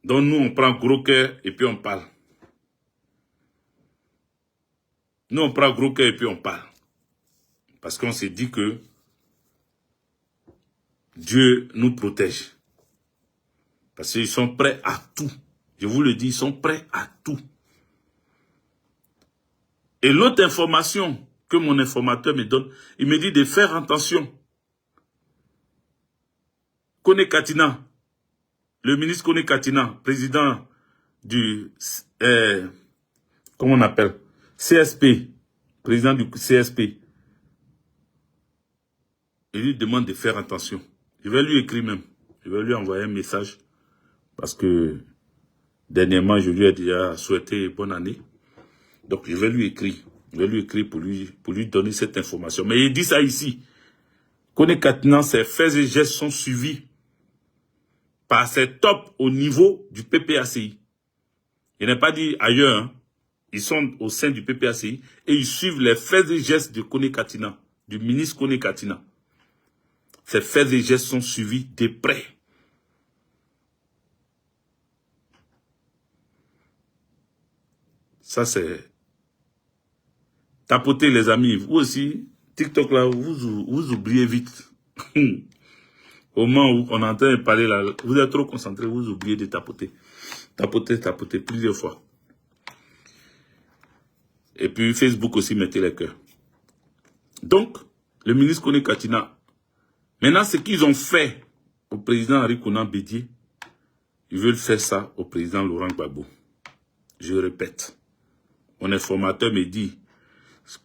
Donc nous on prend gros cœur et puis on parle. Nous on prend gros cœur et puis on parle. Parce qu'on s'est dit que Dieu nous protège. Parce qu'ils sont prêts à tout. Je vous le dis, ils sont prêts à tout. Et l'autre information que mon informateur me donne, il me dit de faire attention. Kone Katina, le ministre Kone Katina, président du, comment on appelle, CSP, président du CSP, il lui demande de faire attention. Je vais lui écrire même. Je vais lui envoyer un message. Parce que dernièrement, je lui ai déjà souhaité bonne année. Donc, je vais lui écrire. Je vais lui écrire pour lui donner cette information. Mais il dit ça ici. Kone Katina, ses faits et gestes sont suivis par ses tops au niveau du PPACI. Il n'a pas dit ailleurs. Hein. Ils sont au sein du PPACI et ils suivent les faits et gestes de Kone Katina, du ministre Kone Katina. Ces faits et gestes sont suivis de près. Ça, c'est... Tapotez, les amis. Vous aussi, TikTok, là, vous oubliez vite. Au moment où on entend parler, là, vous êtes trop concentré, vous oubliez de tapoter. Tapoter plusieurs fois. Et puis, Facebook aussi, mettez les cœurs. Donc, le ministre Kone Katina, maintenant, ce qu'ils ont fait au président Henri Konan Bédié, ils veulent faire ça au président Laurent Gbagbo. Je répète, mon informateur me dit,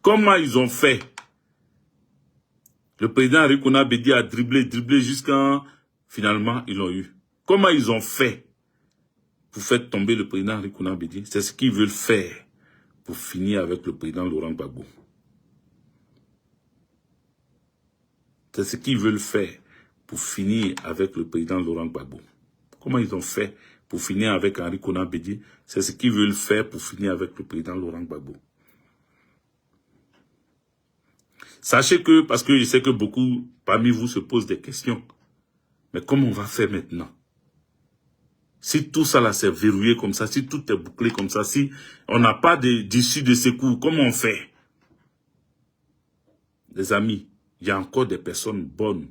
comment ils ont fait? Le président Henri Konan Bédié a dribblé jusqu'à... Finalement, ils l'ont eu. Comment ils ont fait pour faire tomber le président Henri Konan Bédié? C'est ce qu'ils veulent faire pour finir avec le président Laurent Gbagbo. C'est ce qu'ils veulent faire pour finir avec le président Laurent Gbagbo. Comment ils ont fait pour finir avec Henri Konan Bédié? C'est ce qu'ils veulent faire pour finir avec le président Laurent Gbagbo. Sachez que, parce que je sais que beaucoup parmi vous se posent des questions, mais comment on va faire maintenant? Si tout ça là c'est verrouillé comme ça, si tout est bouclé comme ça, si on n'a pas d'issue de secours, comment on fait? Les amis, il y a encore des personnes bonnes.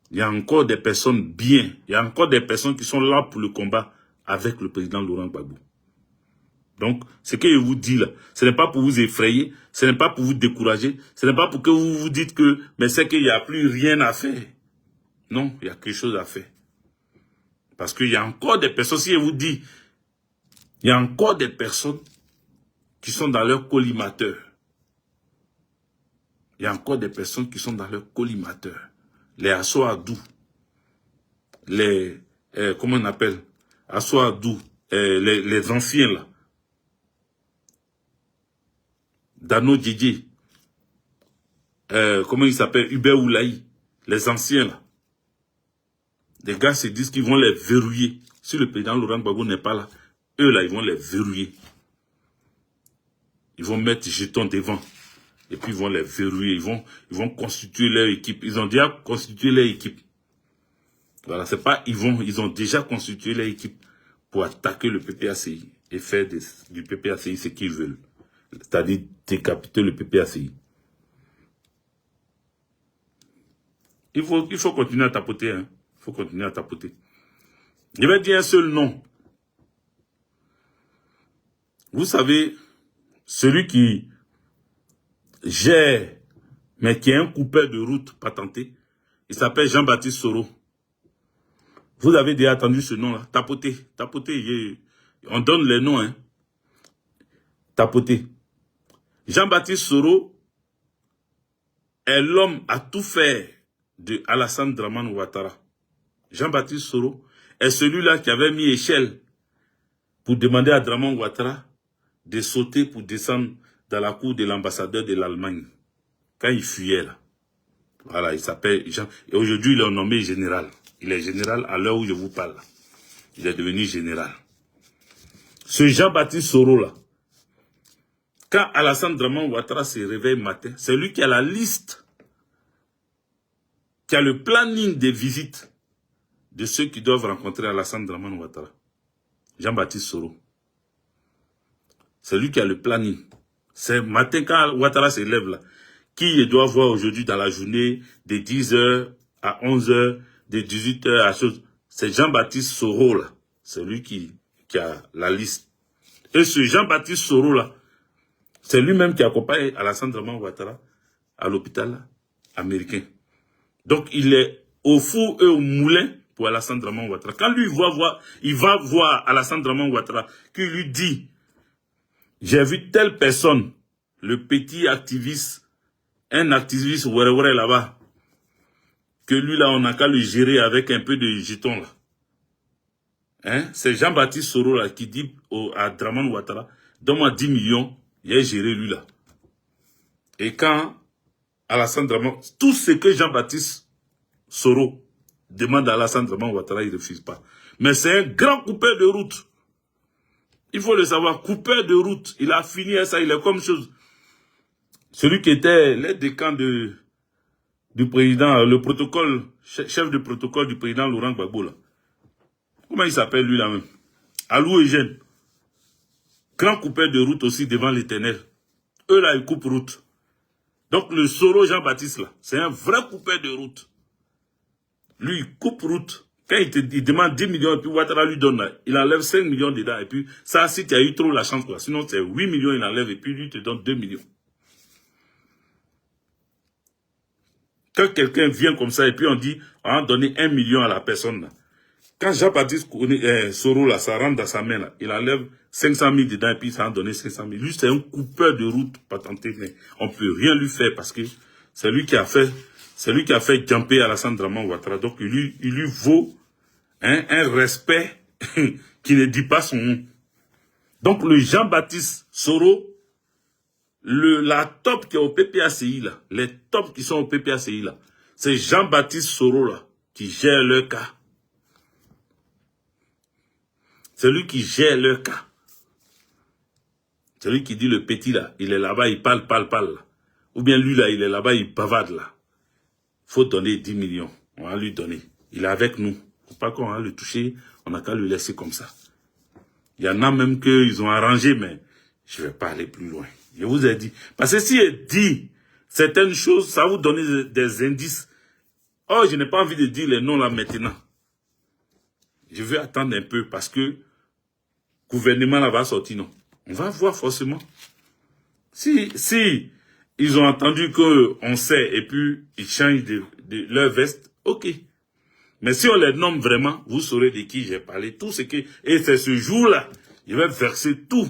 Il y a encore des personnes bien. Il y a encore des personnes qui sont là pour le combat avec le président Laurent Gbagbo. Donc, ce que je vous dis là, ce n'est pas pour vous effrayer, ce n'est pas pour vous décourager, ce n'est pas pour que vous vous dites que, mais c'est qu'il n'y a plus rien à faire. Non, il y a quelque chose à faire. Parce qu'il y a encore des personnes, si je vous dis, il y a encore des personnes qui sont dans leur collimateur. Il y a encore des personnes qui sont dans leur collimateur. Les Assoadou, les, comment on appelle, Assoadou, les anciens là. Dano Djidji, comment il s'appelle, Hubert Oulaï, les anciens là. Les gars se disent qu'ils vont les verrouiller. Si le président Laurent Gbagbo n'est pas là, eux là, ils vont les verrouiller. Ils vont mettre jetons devant. Et puis ils vont les verrouiller. Ils vont constituer leur équipe. Ils ont déjà constitué leur équipe. Voilà, c'est pas ils ont déjà constitué leur équipe pour attaquer le PPACI et faire du PPACI ce qu'ils veulent. C'est-à-dire décapiter le PPACI. Il faut continuer à tapoter, hein. Il faut continuer à tapoter. Je vais dire un seul nom. Vous savez, celui qui gère, mais qui est un coupeur de route patenté, il s'appelle Jean-Baptiste Soro. Vous avez déjà entendu ce nom-là? Tapotez, tapotez. On donne les noms, hein. Tapotez. Jean-Baptiste Soro est l'homme à tout faire de Alassane Dramane Ouattara. Jean-Baptiste Soro est celui-là qui avait mis échelle pour demander à Dramane Ouattara de sauter pour descendre dans la cour de l'ambassadeur de l'Allemagne. Quand il fuyait là. Voilà, il s'appelle Jean. Et aujourd'hui, il est nommé général. Il est général à l'heure où je vous parle. Il est devenu général. Ce Jean-Baptiste Soro là, quand Alassane Dramane Ouattara se réveille matin, c'est lui qui a la liste, qui a le planning des visites de ceux qui doivent rencontrer Alassane Dramane Ouattara. Jean-Baptiste Soro. C'est lui qui a le planning. C'est matin quand Ouattara se lève là. Qui il doit voir aujourd'hui dans la journée de 10h à 11h, de 18h à chose. C'est Jean-Baptiste Soro là. C'est lui qui a la liste. Et ce Jean-Baptiste Soro là, c'est lui-même qui accompagne Alassane Dramane Ouattara à l'hôpital américain. Donc il est au four et au moulin pour Alassane Dramane Ouattara. Quand lui il va voir Alassane Dramane Ouattara, qui lui dit, j'ai vu telle personne, le petit activiste, un activiste ouais là-bas, que lui là on n'a qu'à le gérer avec un peu de jetons là. Hein? C'est Jean-Baptiste Soro là qui dit à Dramane Ouattara, donne-moi 10 millions, j'ai géré lui là. Et quand Alassane Dramane, tout ce que Jean-Baptiste Soro demande à Alassane Dramane Ouattara, il ne refuse pas. Mais c'est un grand coupeur de route. Il faut le savoir, coupeur de route. Il a fini à ça, il est comme chose. Celui qui était l'aide de camp du président, le protocole, chef de protocole du président Laurent Gbagbo là. Comment il s'appelle lui là même? Alou Eugène. Grand coupeur de route aussi devant l'Éternel. Eux là, ils coupent route. Donc le Soro Jean-Baptiste là, c'est un vrai coupeur de route. Lui, il coupe route. Quand il demande 10 millions et puis Ouattara lui donne là, il enlève 5 millions dedans et puis ça, si tu as eu trop la chance quoi. Sinon c'est 8 millions, il enlève et puis lui te donne 2 millions. Quand quelqu'un vient comme ça et puis on dit, on va donner 1 million à la personne, là. Quand Jean-Baptiste Soro, là, ça rentre dans sa main, là, il enlève 500 000 dedans et puis ça a donné 500 000. Lui, c'est un coupeur de route patenté, mais on peut rien lui faire parce que c'est lui qui a fait jumper Alassane Draman Ouattara. Donc, il lui vaut un respect qui ne dit pas son nom. Donc, le Jean-Baptiste Soro, la top qui est au PPACI, là, les tops qui sont au PPACI, là, c'est Jean-Baptiste Soro, là, qui gère leur cas. C'est lui qui gère leur cas. C'est lui qui dit le petit, là, il est là-bas, il parle, là. Ou bien lui, là, il est là-bas, il bavarde, là. Faut donner 10 millions. On va lui donner. Il est avec nous. Faut pas qu'on va le toucher, on n'a qu'à le laisser comme ça. Il y en a même qu'ils ont arrangé, mais je vais pas aller plus loin. Je vous ai dit. Parce que si il dit certaines choses, ça vous donne des indices. Oh, je n'ai pas envie de dire les noms là maintenant. Je vais attendre un peu parce que le gouvernement là va sortir, non. On va voir forcément. Si ils ont entendu qu'on sait et puis ils changent de leur veste, ok. Mais si on les nomme vraiment, vous saurez de qui j'ai parlé. Tout ce qui... Et c'est ce jour-là, je vais verser tout.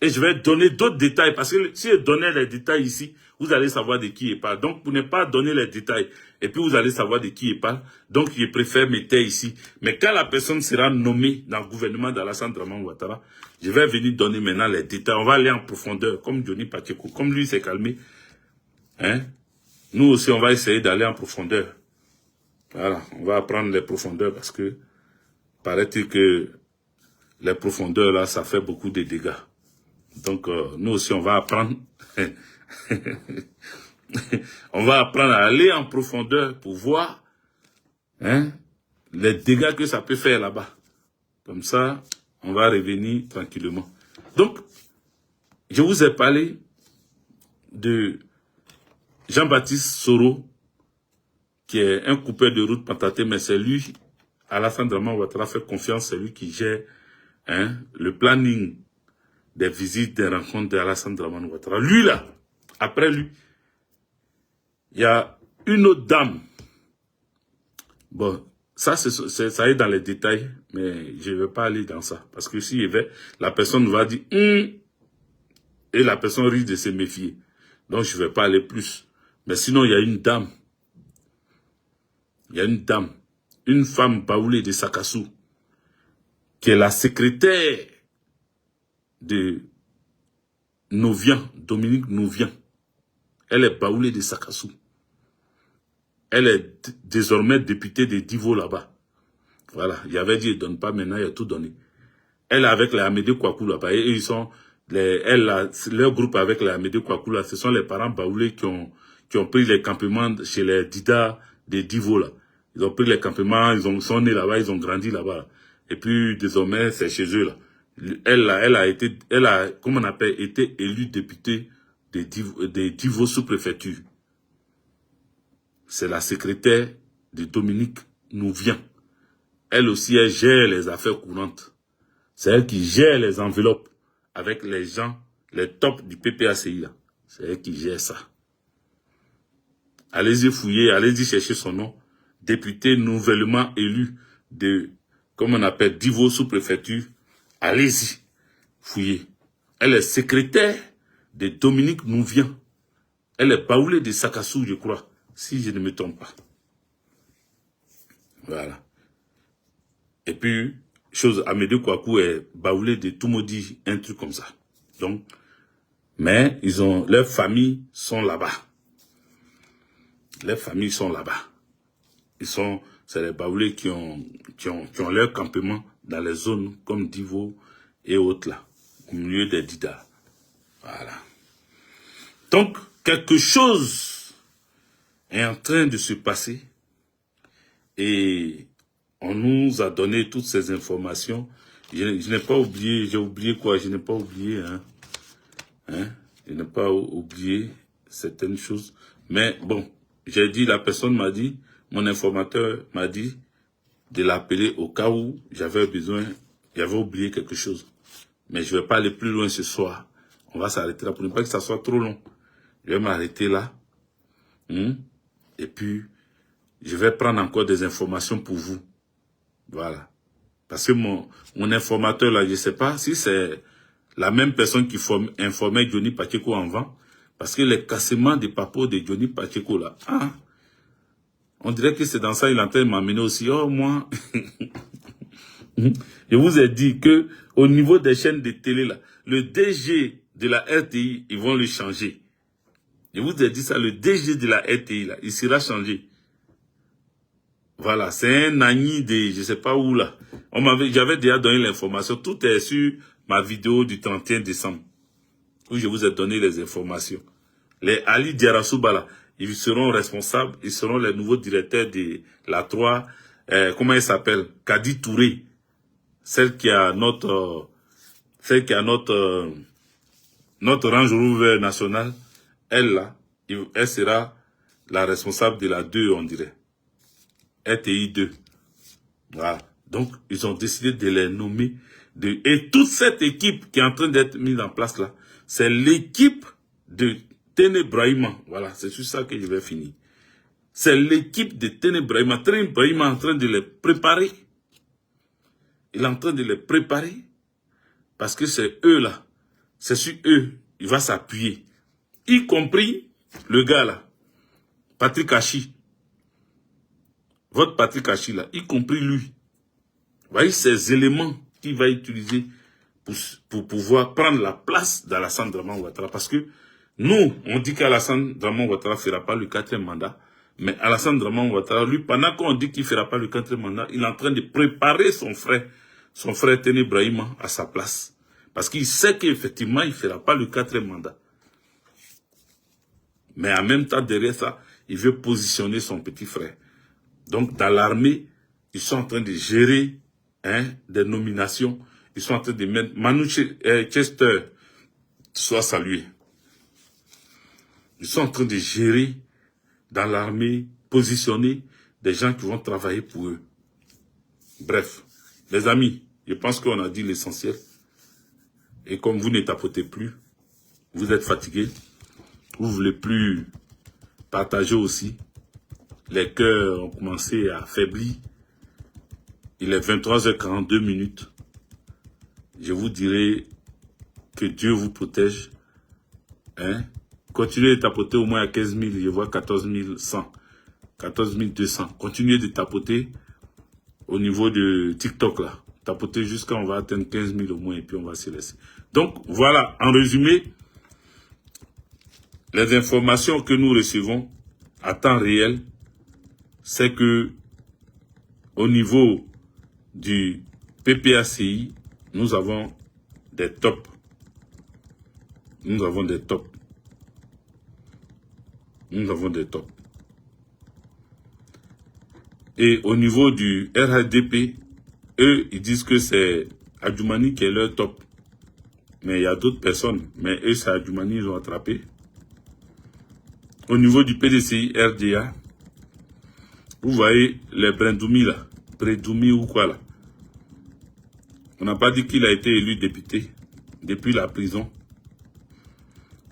Et je vais donner d'autres détails. Parce que si je donnais les détails ici, vous allez savoir de qui il parle. Donc, pour ne pas donner les détails, et puis vous allez savoir de qui il parle. Donc, je préfère me taire ici. Mais quand la personne sera nommée dans le gouvernement d'Alassane Draman Ouattara, je vais venir donner maintenant les détails. On va aller en profondeur, comme Johnny Pacheco. Comme lui s'est calmé. Hein? Nous aussi, on va essayer d'aller en profondeur. Voilà, on va apprendre les profondeurs parce que paraît-il que les profondeurs là, ça fait beaucoup de dégâts. Donc nous aussi on va apprendre, on va apprendre à aller en profondeur pour voir les dégâts que ça peut faire là-bas. Comme ça, on va revenir tranquillement. Donc, je vous ai parlé de Jean-Baptiste Soro, qui est un coupeur de route patenté, mais c'est lui, Alassane Draman Ouattara fait confiance, c'est lui qui gère le planning des visites, des rencontres d'Alassane Draman Ouattara. Lui là, après lui, il y a une autre dame. Bon, ça est dans les détails, mais je ne vais pas aller dans ça. Parce que si la personne va dire et la personne risque de se méfier. Donc je ne vais pas aller plus. Mais sinon, il y a une dame. Il y a une dame, une femme baoulée de Sakassou, qui est la secrétaire de Nouvian, Dominique Nouvian. Elle est baoulée de Sakassou. Elle est désormais députée de Divo là-bas. Voilà, il avait dit, il ne donne pas, maintenant il a tout donné. Elle est avec les Amédée Kouakou là-bas. Et ils sont, leur groupe avec les Amédée Kouakou là, ce sont les parents baoulés qui ont pris les campements chez les Dida de Divo là. Ils ont pris les campements, ils sont nés là-bas, ils ont grandi là-bas. Et puis désormais, c'est chez eux là. Elle a, comment on appelle, été élue députée de Divo sous-préfecture. C'est la secrétaire de Dominique Nouvian. Elle aussi, elle gère les affaires courantes. C'est elle qui gère les enveloppes avec les gens, les tops du PPACI là. C'est elle qui gère ça. Allez-y fouiller, allez-y chercher son nom. Député nouvellement élu de, comme on appelle, Divo sous-préfecture. Allez-y fouiller. Elle est secrétaire de Dominique Nouvian. Elle est baoulée de Sakassou, je crois, si je ne me trompe pas. Voilà. Et puis, Amédée Kouakou est baoulée de Toumoudi, un truc comme ça. Donc, mais leurs familles sont là-bas. Les familles sont là-bas. C'est les baoulés qui ont leur campement dans les zones comme Divo et autres là, au milieu des Dida. Voilà. Donc, quelque chose est en train de se passer et on nous a donné toutes ces informations. Je n'ai pas oublié, j'ai oublié quoi? Je n'ai pas oublié, je n'ai pas oublié certaines choses. Mais bon, j'ai dit, la personne m'a dit, mon informateur m'a dit de l'appeler au cas où j'avais oublié quelque chose. Mais je ne vais pas aller plus loin ce soir. On va s'arrêter là pour ne pas que ça soit trop long. Je vais m'arrêter là. Et puis, je vais prendre encore des informations pour vous. Voilà. Parce que mon informateur là, je ne sais pas si c'est la même personne qui informait Johnny Pacheco avant. Parce que les cassements des papos de Johnny Pacheco là, hein, on dirait que c'est dans ça il est en train de m'amener aussi. Oh, moi, je vous ai dit que au niveau des chaînes de télé là, le DG de la RTI, ils vont le changer. Je vous ai dit ça, le DG de la RTI là, il sera changé. Voilà, c'est un Nani de je sais pas où là. J'avais déjà donné l'information. Tout est sur ma vidéo du 31 décembre. Où je vous ai donné les informations. Les Ali Diarasouba là, ils seront responsables, ils seront les nouveaux directeurs de la 3, comment il s'appelle? Kadi Touré. Celle qui a notre Range Rover national. Elle là, elle sera la responsable de la 2, on dirait. RTI 2. Voilà. Donc, ils ont décidé de les nommer. Et toute cette équipe qui est en train d'être mise en place là, c'est l'équipe de Ténébrahima. Voilà, c'est sur ça que je vais finir. C'est l'équipe de Ténébrahima. Ténébrahima est en train de les préparer. Il est en train de les préparer. Parce que c'est eux là. C'est sur eux. Il va s'appuyer. Y compris le gars là. Patrick Hachi. Votre Patrick Hachi là, y compris lui. Vous voyez ces éléments qu'il va utiliser pour pouvoir prendre la place d'Alassane Draman Ouattara. Parce que nous, on dit qu'Alassane Draman Ouattara ne fera pas le 4e mandat. Mais Alassane Draman Ouattara, lui, pendant qu'on dit qu'il ne fera pas le 4e mandat, il est en train de préparer son frère Ténébrahima à sa place. Parce qu'il sait qu'effectivement, il ne fera pas le 4e mandat. Mais en même temps, derrière ça, il veut positionner son petit frère. Donc, dans l'armée, ils sont en train de gérer des nominations. Ils sont en train de mettre... Manu Chester, soit salué. Ils sont en train de gérer dans l'armée, positionner des gens qui vont travailler pour eux. Bref, les amis, je pense qu'on a dit l'essentiel. Et comme vous ne tapotez plus, vous êtes fatigués, vous ne voulez plus partager aussi, les cœurs ont commencé à affaiblir. Il est 23h42. Je vous dirai que Dieu vous protège. Continuez de tapoter au moins à 15 000. Je vois 14 100, 14 200. Continuez de tapoter au niveau de TikTok là. Tapoter jusqu'à on va atteindre 15 000 au moins et puis on va se laisser. Donc voilà, en résumé, les informations que nous recevons à temps réel, c'est que au niveau du PPACI, nous avons des tops. Nous avons des tops. Nous avons des tops. Et au niveau du RHDP, eux, ils disent que c'est Adjoumani qui est leur top. Mais il y a d'autres personnes. Mais eux, c'est Adjoumani, ils ont attrapé. Au niveau du PDCI, RDA, vous voyez les Brendoumi là. Brendoumi ou quoi là. On n'a pas dit qu'il a été élu député depuis la prison.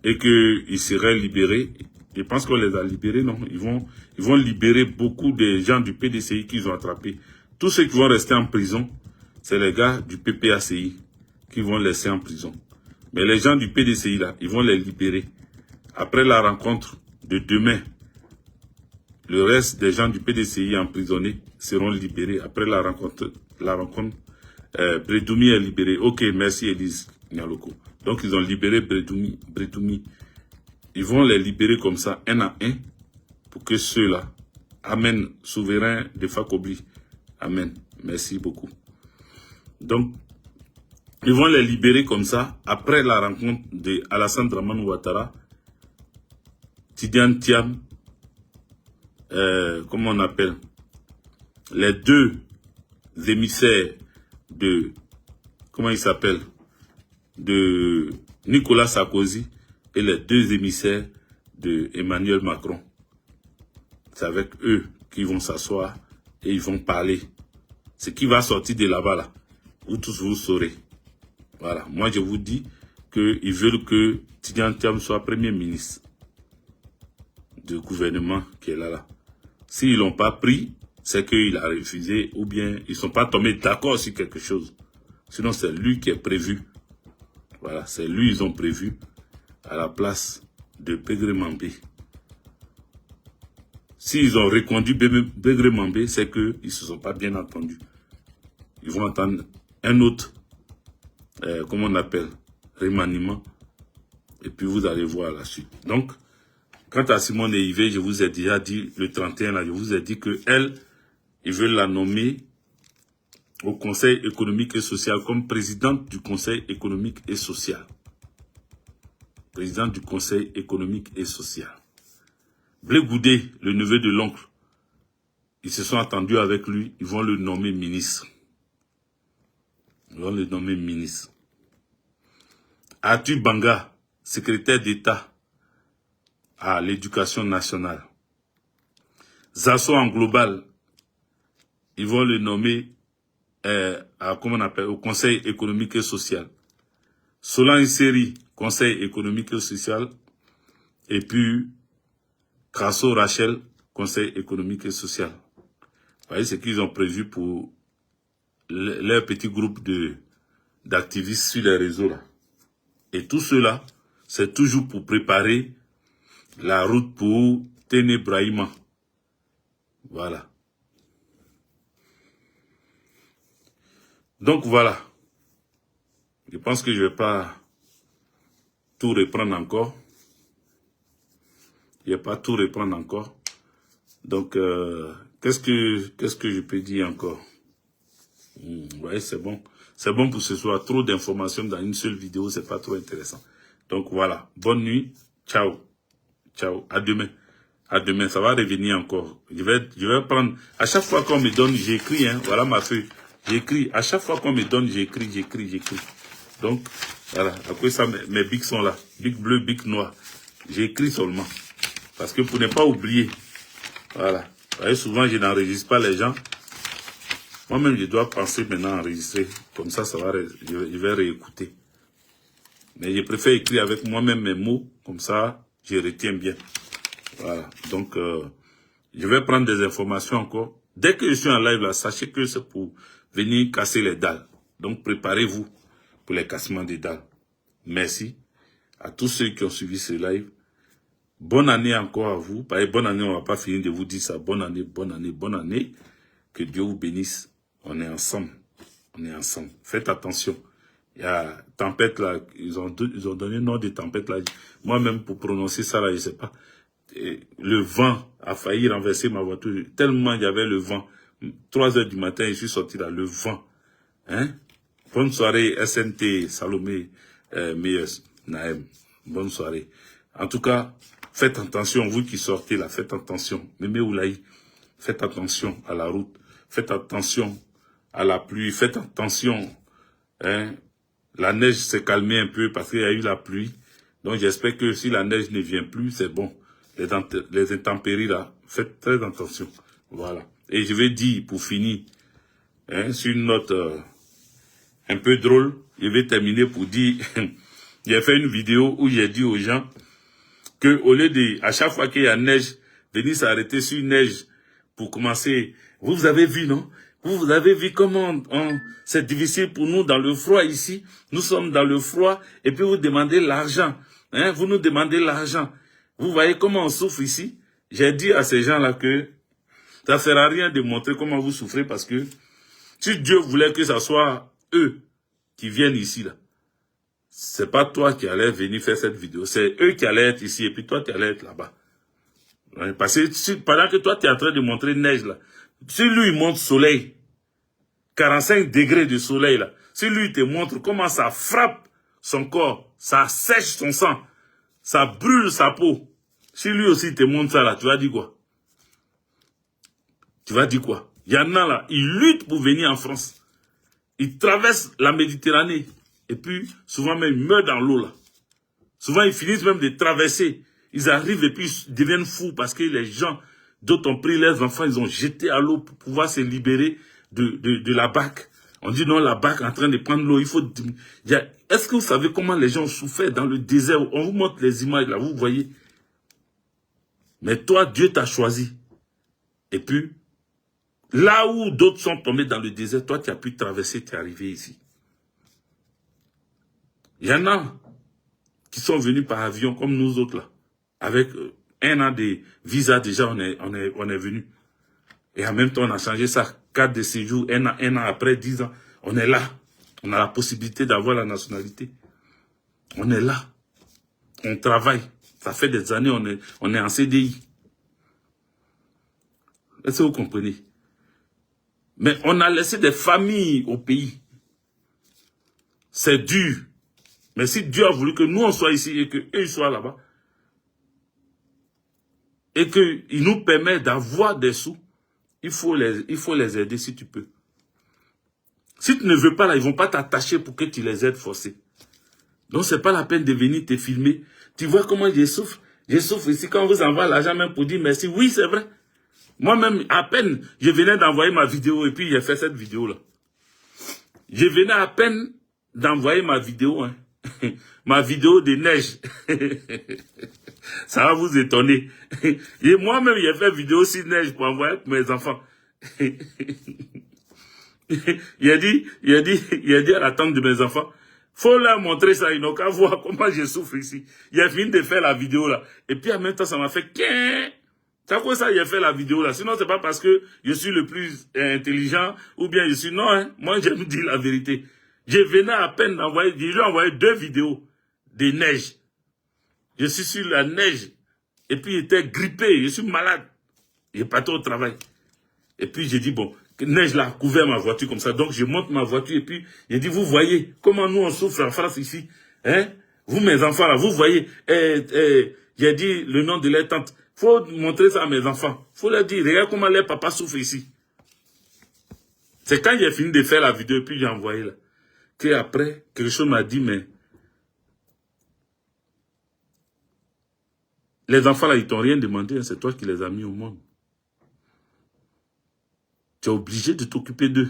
Et qu'il serait libéré. Je pense qu'on les a libérés, non? Ils vont libérer beaucoup de gens du PDCI qu'ils ont attrapés. Tous ceux qui vont rester en prison, c'est les gars du PPACI qui vont laisser en prison. Mais les gens du PDCI, là, ils vont les libérer. Après la rencontre de demain, le reste des gens du PDCI emprisonnés seront libérés. Après la rencontre, Bredumi est libéré. Ok, merci Elise Nyaloko. Donc ils ont libéré Bredumi. Ils vont les libérer comme ça, un à un, pour que ceux-là, Amen, souverain de Fakobli. Amen. Merci beaucoup. Donc, ils vont les libérer comme ça, après la rencontre de Alassane Draman Ouattara, Tidiane Thiam, comment on appelle, les deux émissaires de, comment il s'appelle, de Nicolas Sarkozy et les deux émissaires de Emmanuel Macron. C'est avec eux qu'ils vont s'asseoir et ils vont parler. Ce qui va sortir de là-bas, là, vous tous vous saurez. Voilà, moi je vous dis qu'ils veulent que Tidiane Thiam soit Premier ministre du gouvernement qui est là. S'ils l'ont pas pris, c'est qu'il a refusé ou bien ils sont pas tombés d'accord sur quelque chose. Sinon, c'est lui qui est prévu. Voilà, c'est lui ils ont prévu à la place de Begré-Mambé. S'ils ont reconduit Begré-Mambé, c'est qu'ils ne se sont pas bien entendus. Ils vont entendre un autre, comment on appelle, remaniement. Et puis vous allez voir la suite. Donc, quant à Simone Eyivé, je vous ai déjà dit, le 31, là, je vous ai dit qu'elle, ils veulent la nommer au Conseil économique et social comme présidente du Conseil économique et social. Présidente du Conseil économique et social. Blé Goudé, le neveu de l'oncle, ils se sont attendus avec lui, ils vont le nommer ministre. Ils vont le nommer ministre. Arthur Banga, secrétaire d'État à l'éducation nationale. Zasso en global, ils vont le nommer comment on appelle, au Conseil économique et social. Solan Isseri, Conseil économique et social. Et puis, Crasso Rachel, Conseil économique et social. Vous voyez ce qu'ils ont prévu pour leur petit groupe d'activistes sur les réseaux là. Et tout cela, c'est toujours pour préparer la route pour Téné Brahima. Voilà. Donc voilà. Je pense que je ne vais pas tout reprendre encore. Je ne vais pas tout reprendre encore. Donc, qu'est-ce que je peux dire encore? Ouais, c'est bon. C'est bon pour ce soir. Trop d'informations dans une seule vidéo, c'est pas trop intéressant. Donc voilà. Bonne nuit. Ciao. Ciao. À demain. À demain. Ça va revenir encore. Je vais prendre. À chaque fois qu'on me donne, j'écris. Hein. Voilà ma feuille. J'écris. À chaque fois qu'on me donne, j'écris. Donc, voilà. Après ça, mes bics sont là. Bic bleu, bic noir. J'écris seulement. Parce que pour ne pas oublier. Voilà. Vous voyez, souvent, je n'enregistre pas les gens. Moi-même, je dois penser maintenant à enregistrer. Comme ça, je vais réécouter. Mais je préfère écrire avec moi-même mes mots. Comme ça, je retiens bien. Voilà. Donc, je vais prendre des informations encore. Dès que je suis en live là, sachez que c'est pour venir casser les dalles. Donc, préparez-vous pour les cassements des dalles. Merci à tous ceux qui ont suivi ce live. Bonne année encore à vous. Bonne année, on ne va pas finir de vous dire ça. Bonne année, bonne année, bonne année. Que Dieu vous bénisse. On est ensemble. On est ensemble. Faites attention. Il y a tempête là. Ils ont donné le nom de tempête là. Moi-même, pour prononcer ça là, je ne sais pas. Et le vent a failli renverser ma voiture. Tellement il y avait le vent. 3 heures du matin, je suis sorti là. Le vent. Hein? Bonne soirée, SNT, Salomé, Meyers, Naëm. Bonne soirée. En tout cas, faites attention, vous qui sortez là, faites attention. Mémé Oulaï, faites attention à la route. Faites attention à la pluie. Faites attention. Hein? La neige s'est calmée un peu parce qu'il y a eu la pluie. Donc j'espère que si la neige ne vient plus, c'est bon. Les intempéries là, faites très attention. Voilà. Et je vais dire, pour finir, hein, sur une note un peu drôle, je vais terminer pour dire, j'ai fait une vidéo où j'ai dit aux gens que au lieu de, à chaque fois qu'il y a neige, venir s'arrêter sur une neige pour commencer. Vous avez vu, non? Vous avez vu comment c'est difficile pour nous dans le froid ici. Nous sommes dans le froid et puis vous demandez l'argent. Hein? Vous nous demandez l'argent. Vous voyez comment on souffre ici? J'ai dit à ces gens-là que ça ne sert à rien de montrer comment vous souffrez parce que si Dieu voulait que ce soit eux qui viennent ici, là, c'est pas toi qui allais venir faire cette vidéo. C'est eux qui allaient être ici et puis toi tu allais être là-bas. Parce que pendant que toi tu es en train de montrer neige là, si lui il montre soleil, 45 degrés de soleil là, si lui il te montre comment ça frappe son corps, ça sèche son sang, ça brûle sa peau, si lui aussi il te montre ça là, tu vas dire quoi? Tu vas dire quoi? Il y en a là, ils luttent pour venir en France. Ils traversent la Méditerranée. Et puis, souvent même, ils meurent dans l'eau là. Souvent, ils finissent même de traverser. Ils arrivent et puis ils deviennent fous parce que les gens, d'autres ont pris leurs enfants, ils ont jeté à l'eau pour pouvoir se libérer de la barque. On dit non, la barque est en train de prendre l'eau. Il faut. Est-ce que vous savez comment les gens ont souffert dans le désert? On vous montre les images là, vous voyez. Mais toi, Dieu t'a choisi. Et puis, là où d'autres sont tombés dans le désert, toi, tu as pu traverser, tu es arrivé ici. Il y en a qui sont venus par avion, comme nous autres, là. Avec 1 an de visa, déjà, on est venu. Et en même temps, on a changé ça, 4 de séjour, 1 an après, 10 ans. On est là. On a la possibilité d'avoir la nationalité. On est là. On travaille. Ça fait des années, on est en CDI. Est-ce que vous comprenez? Mais on a laissé des familles au pays. C'est dur. Mais si Dieu a voulu que nous, on soit ici et qu'eux, ils soient là-bas, et qu'il nous permet d'avoir des sous, il faut les aider si tu peux. Si tu ne veux pas, là, ils ne vont pas t'attacher pour que tu les aides forcés. Donc, ce n'est pas la peine de venir te filmer. Tu vois comment je souffre? Je souffre ici quand on vous envoie l'argent même pour dire merci. Oui, c'est vrai. Moi-même, à peine, je venais d'envoyer ma vidéo et puis j'ai fait cette vidéo-là. Je venais à peine d'envoyer ma vidéo, hein. Ma vidéo de neige. Ça va vous étonner. Et moi-même, j'ai fait vidéo sur neige pour envoyer pour mes enfants. Il a dit à la tante de mes enfants, faut leur montrer ça, ils n'ont qu'à voir comment je souffre ici. Il a fini de faire la vidéo là. Et puis en même temps, ça m'a fait qu'un. C'est quoi ça, il a fait la vidéo là? Sinon, c'est pas parce que je suis le plus intelligent ou bien je suis... Non, hein. Moi, j'aime dire la vérité. Je venais à peine d'envoyer, j'ai envoyé 2 vidéos de neige. Je suis sur la neige. Et puis, j'étais grippé, je suis malade. J'ai parti au travail. Et puis, j'ai dit, bon, neige là, couvert ma voiture comme ça. Donc, je monte ma voiture et puis, j'ai dit, vous voyez comment nous on souffre en France ici. Hein? Vous, mes enfants là, vous voyez. J'ai dit le nom de leur tante. Faut montrer ça à mes enfants. Faut leur dire, regarde comment leur papa souffre ici. C'est quand j'ai fini de faire la vidéo et puis j'ai envoyé là. Que après, quelque chose m'a dit, mais les enfants là, ils t'ont rien demandé, hein, c'est toi qui les as mis au monde. Tu es obligé de t'occuper d'eux.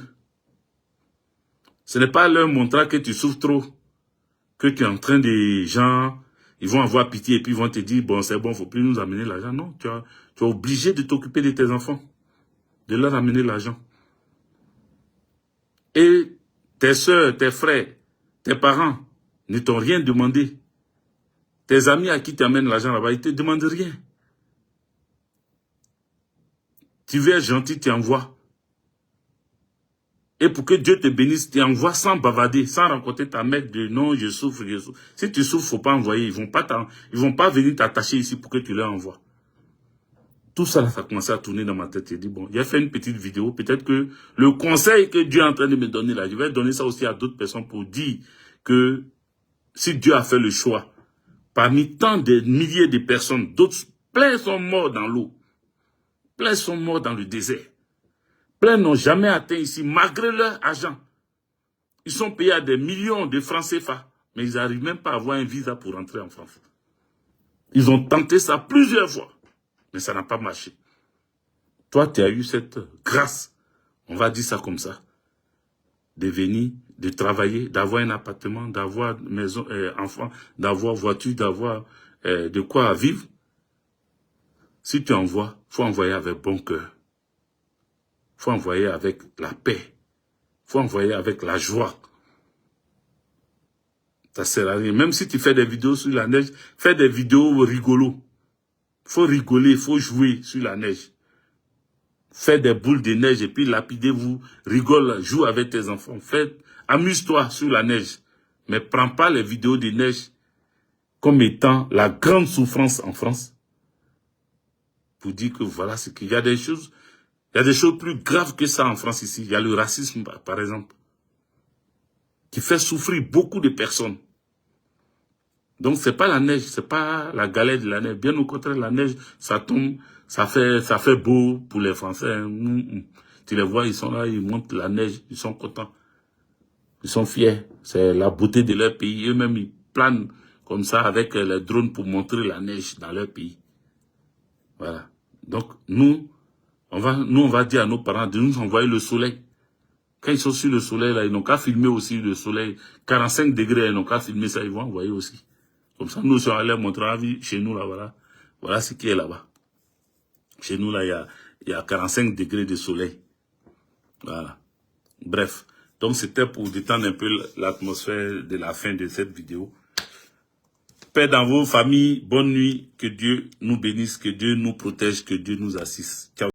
Ce n'est pas leur montrer que tu souffres trop, que tu es en train de gens, ils vont avoir pitié et puis ils vont te dire, bon, c'est bon, il ne faut plus nous amener l'argent. Non, tu es obligé de t'occuper de tes enfants, de leur amener l'argent. Et tes soeurs, tes frères, tes parents ne t'ont rien demandé. Tes amis à qui tu amènes l'argent là-bas, ils ne te demandent rien. Tu veux être gentil, tu envoies. Et pour que Dieu te bénisse, tu envoies sans bavarder, sans rencontrer ta mère de non, je souffre, je souffre. Si tu souffres, il ne faut pas envoyer. Ils vont pas venir t'attacher ici pour que tu leur envoies. Tout ça, ça a commencé à tourner dans ma tête. J'ai dit, bon, j'ai fait une petite vidéo. Peut-être que le conseil que Dieu est en train de me donner là, je vais donner ça aussi à d'autres personnes pour dire que si Dieu a fait le choix, parmi tant de milliers de personnes, d'autres, plein sont morts dans l'eau. Plein sont morts dans le désert. Plein n'ont jamais atteint ici, malgré leur argent. Ils sont payés à des millions de francs CFA, mais ils n'arrivent même pas à avoir un visa pour rentrer en France. Ils ont tenté ça plusieurs fois, mais ça n'a pas marché. Toi, tu as eu cette grâce, on va dire ça comme ça, de venir, de travailler, d'avoir un appartement, d'avoir maison, enfant, d'avoir voiture, d'avoir de quoi vivre. Si tu envoies, il faut envoyer avec bon cœur. Il faut envoyer avec la paix. Il faut envoyer avec la joie. Ça sert à rien. Même si tu fais des vidéos sur la neige, fais des vidéos rigolos. Il faut rigoler, il faut jouer sur la neige. Fais des boules de neige et puis lapidez-vous, rigole, joue avec tes enfants. Amuse-toi sur la neige. Mais prends pas les vidéos de neige comme étant la grande souffrance en France. Pour dire que voilà ce qu'il y a des choses. Il y a des choses plus graves que ça en France ici. Il y a le racisme, par exemple, qui fait souffrir beaucoup de personnes. Donc, c'est pas la neige, c'est pas la galère de la neige. Bien au contraire, la neige, ça tombe, ça fait beau pour les Français. Tu les vois, ils sont là, ils montent la neige, ils sont contents. Ils sont fiers. C'est la beauté de leur pays. Eux-mêmes, ils planent comme ça avec les drones pour montrer la neige dans leur pays. Voilà. Donc, nous, on va dire à nos parents de nous envoyer le soleil. Quand ils sont sur le soleil, là, ils n'ont qu'à filmer aussi le soleil. 45 degrés, ils n'ont qu'à filmer ça, ils vont envoyer aussi. Comme ça, nous, si on allait montrer la vie chez nous, là, voilà. Voilà ce qui est là-bas. Chez nous, là, il y a 45 degrés de soleil. Voilà. Bref. Donc, c'était pour détendre un peu l'atmosphère de la fin de cette vidéo. Paix dans vos familles, bonne nuit, que Dieu nous bénisse, que Dieu nous protège, que Dieu nous assiste. Ciao.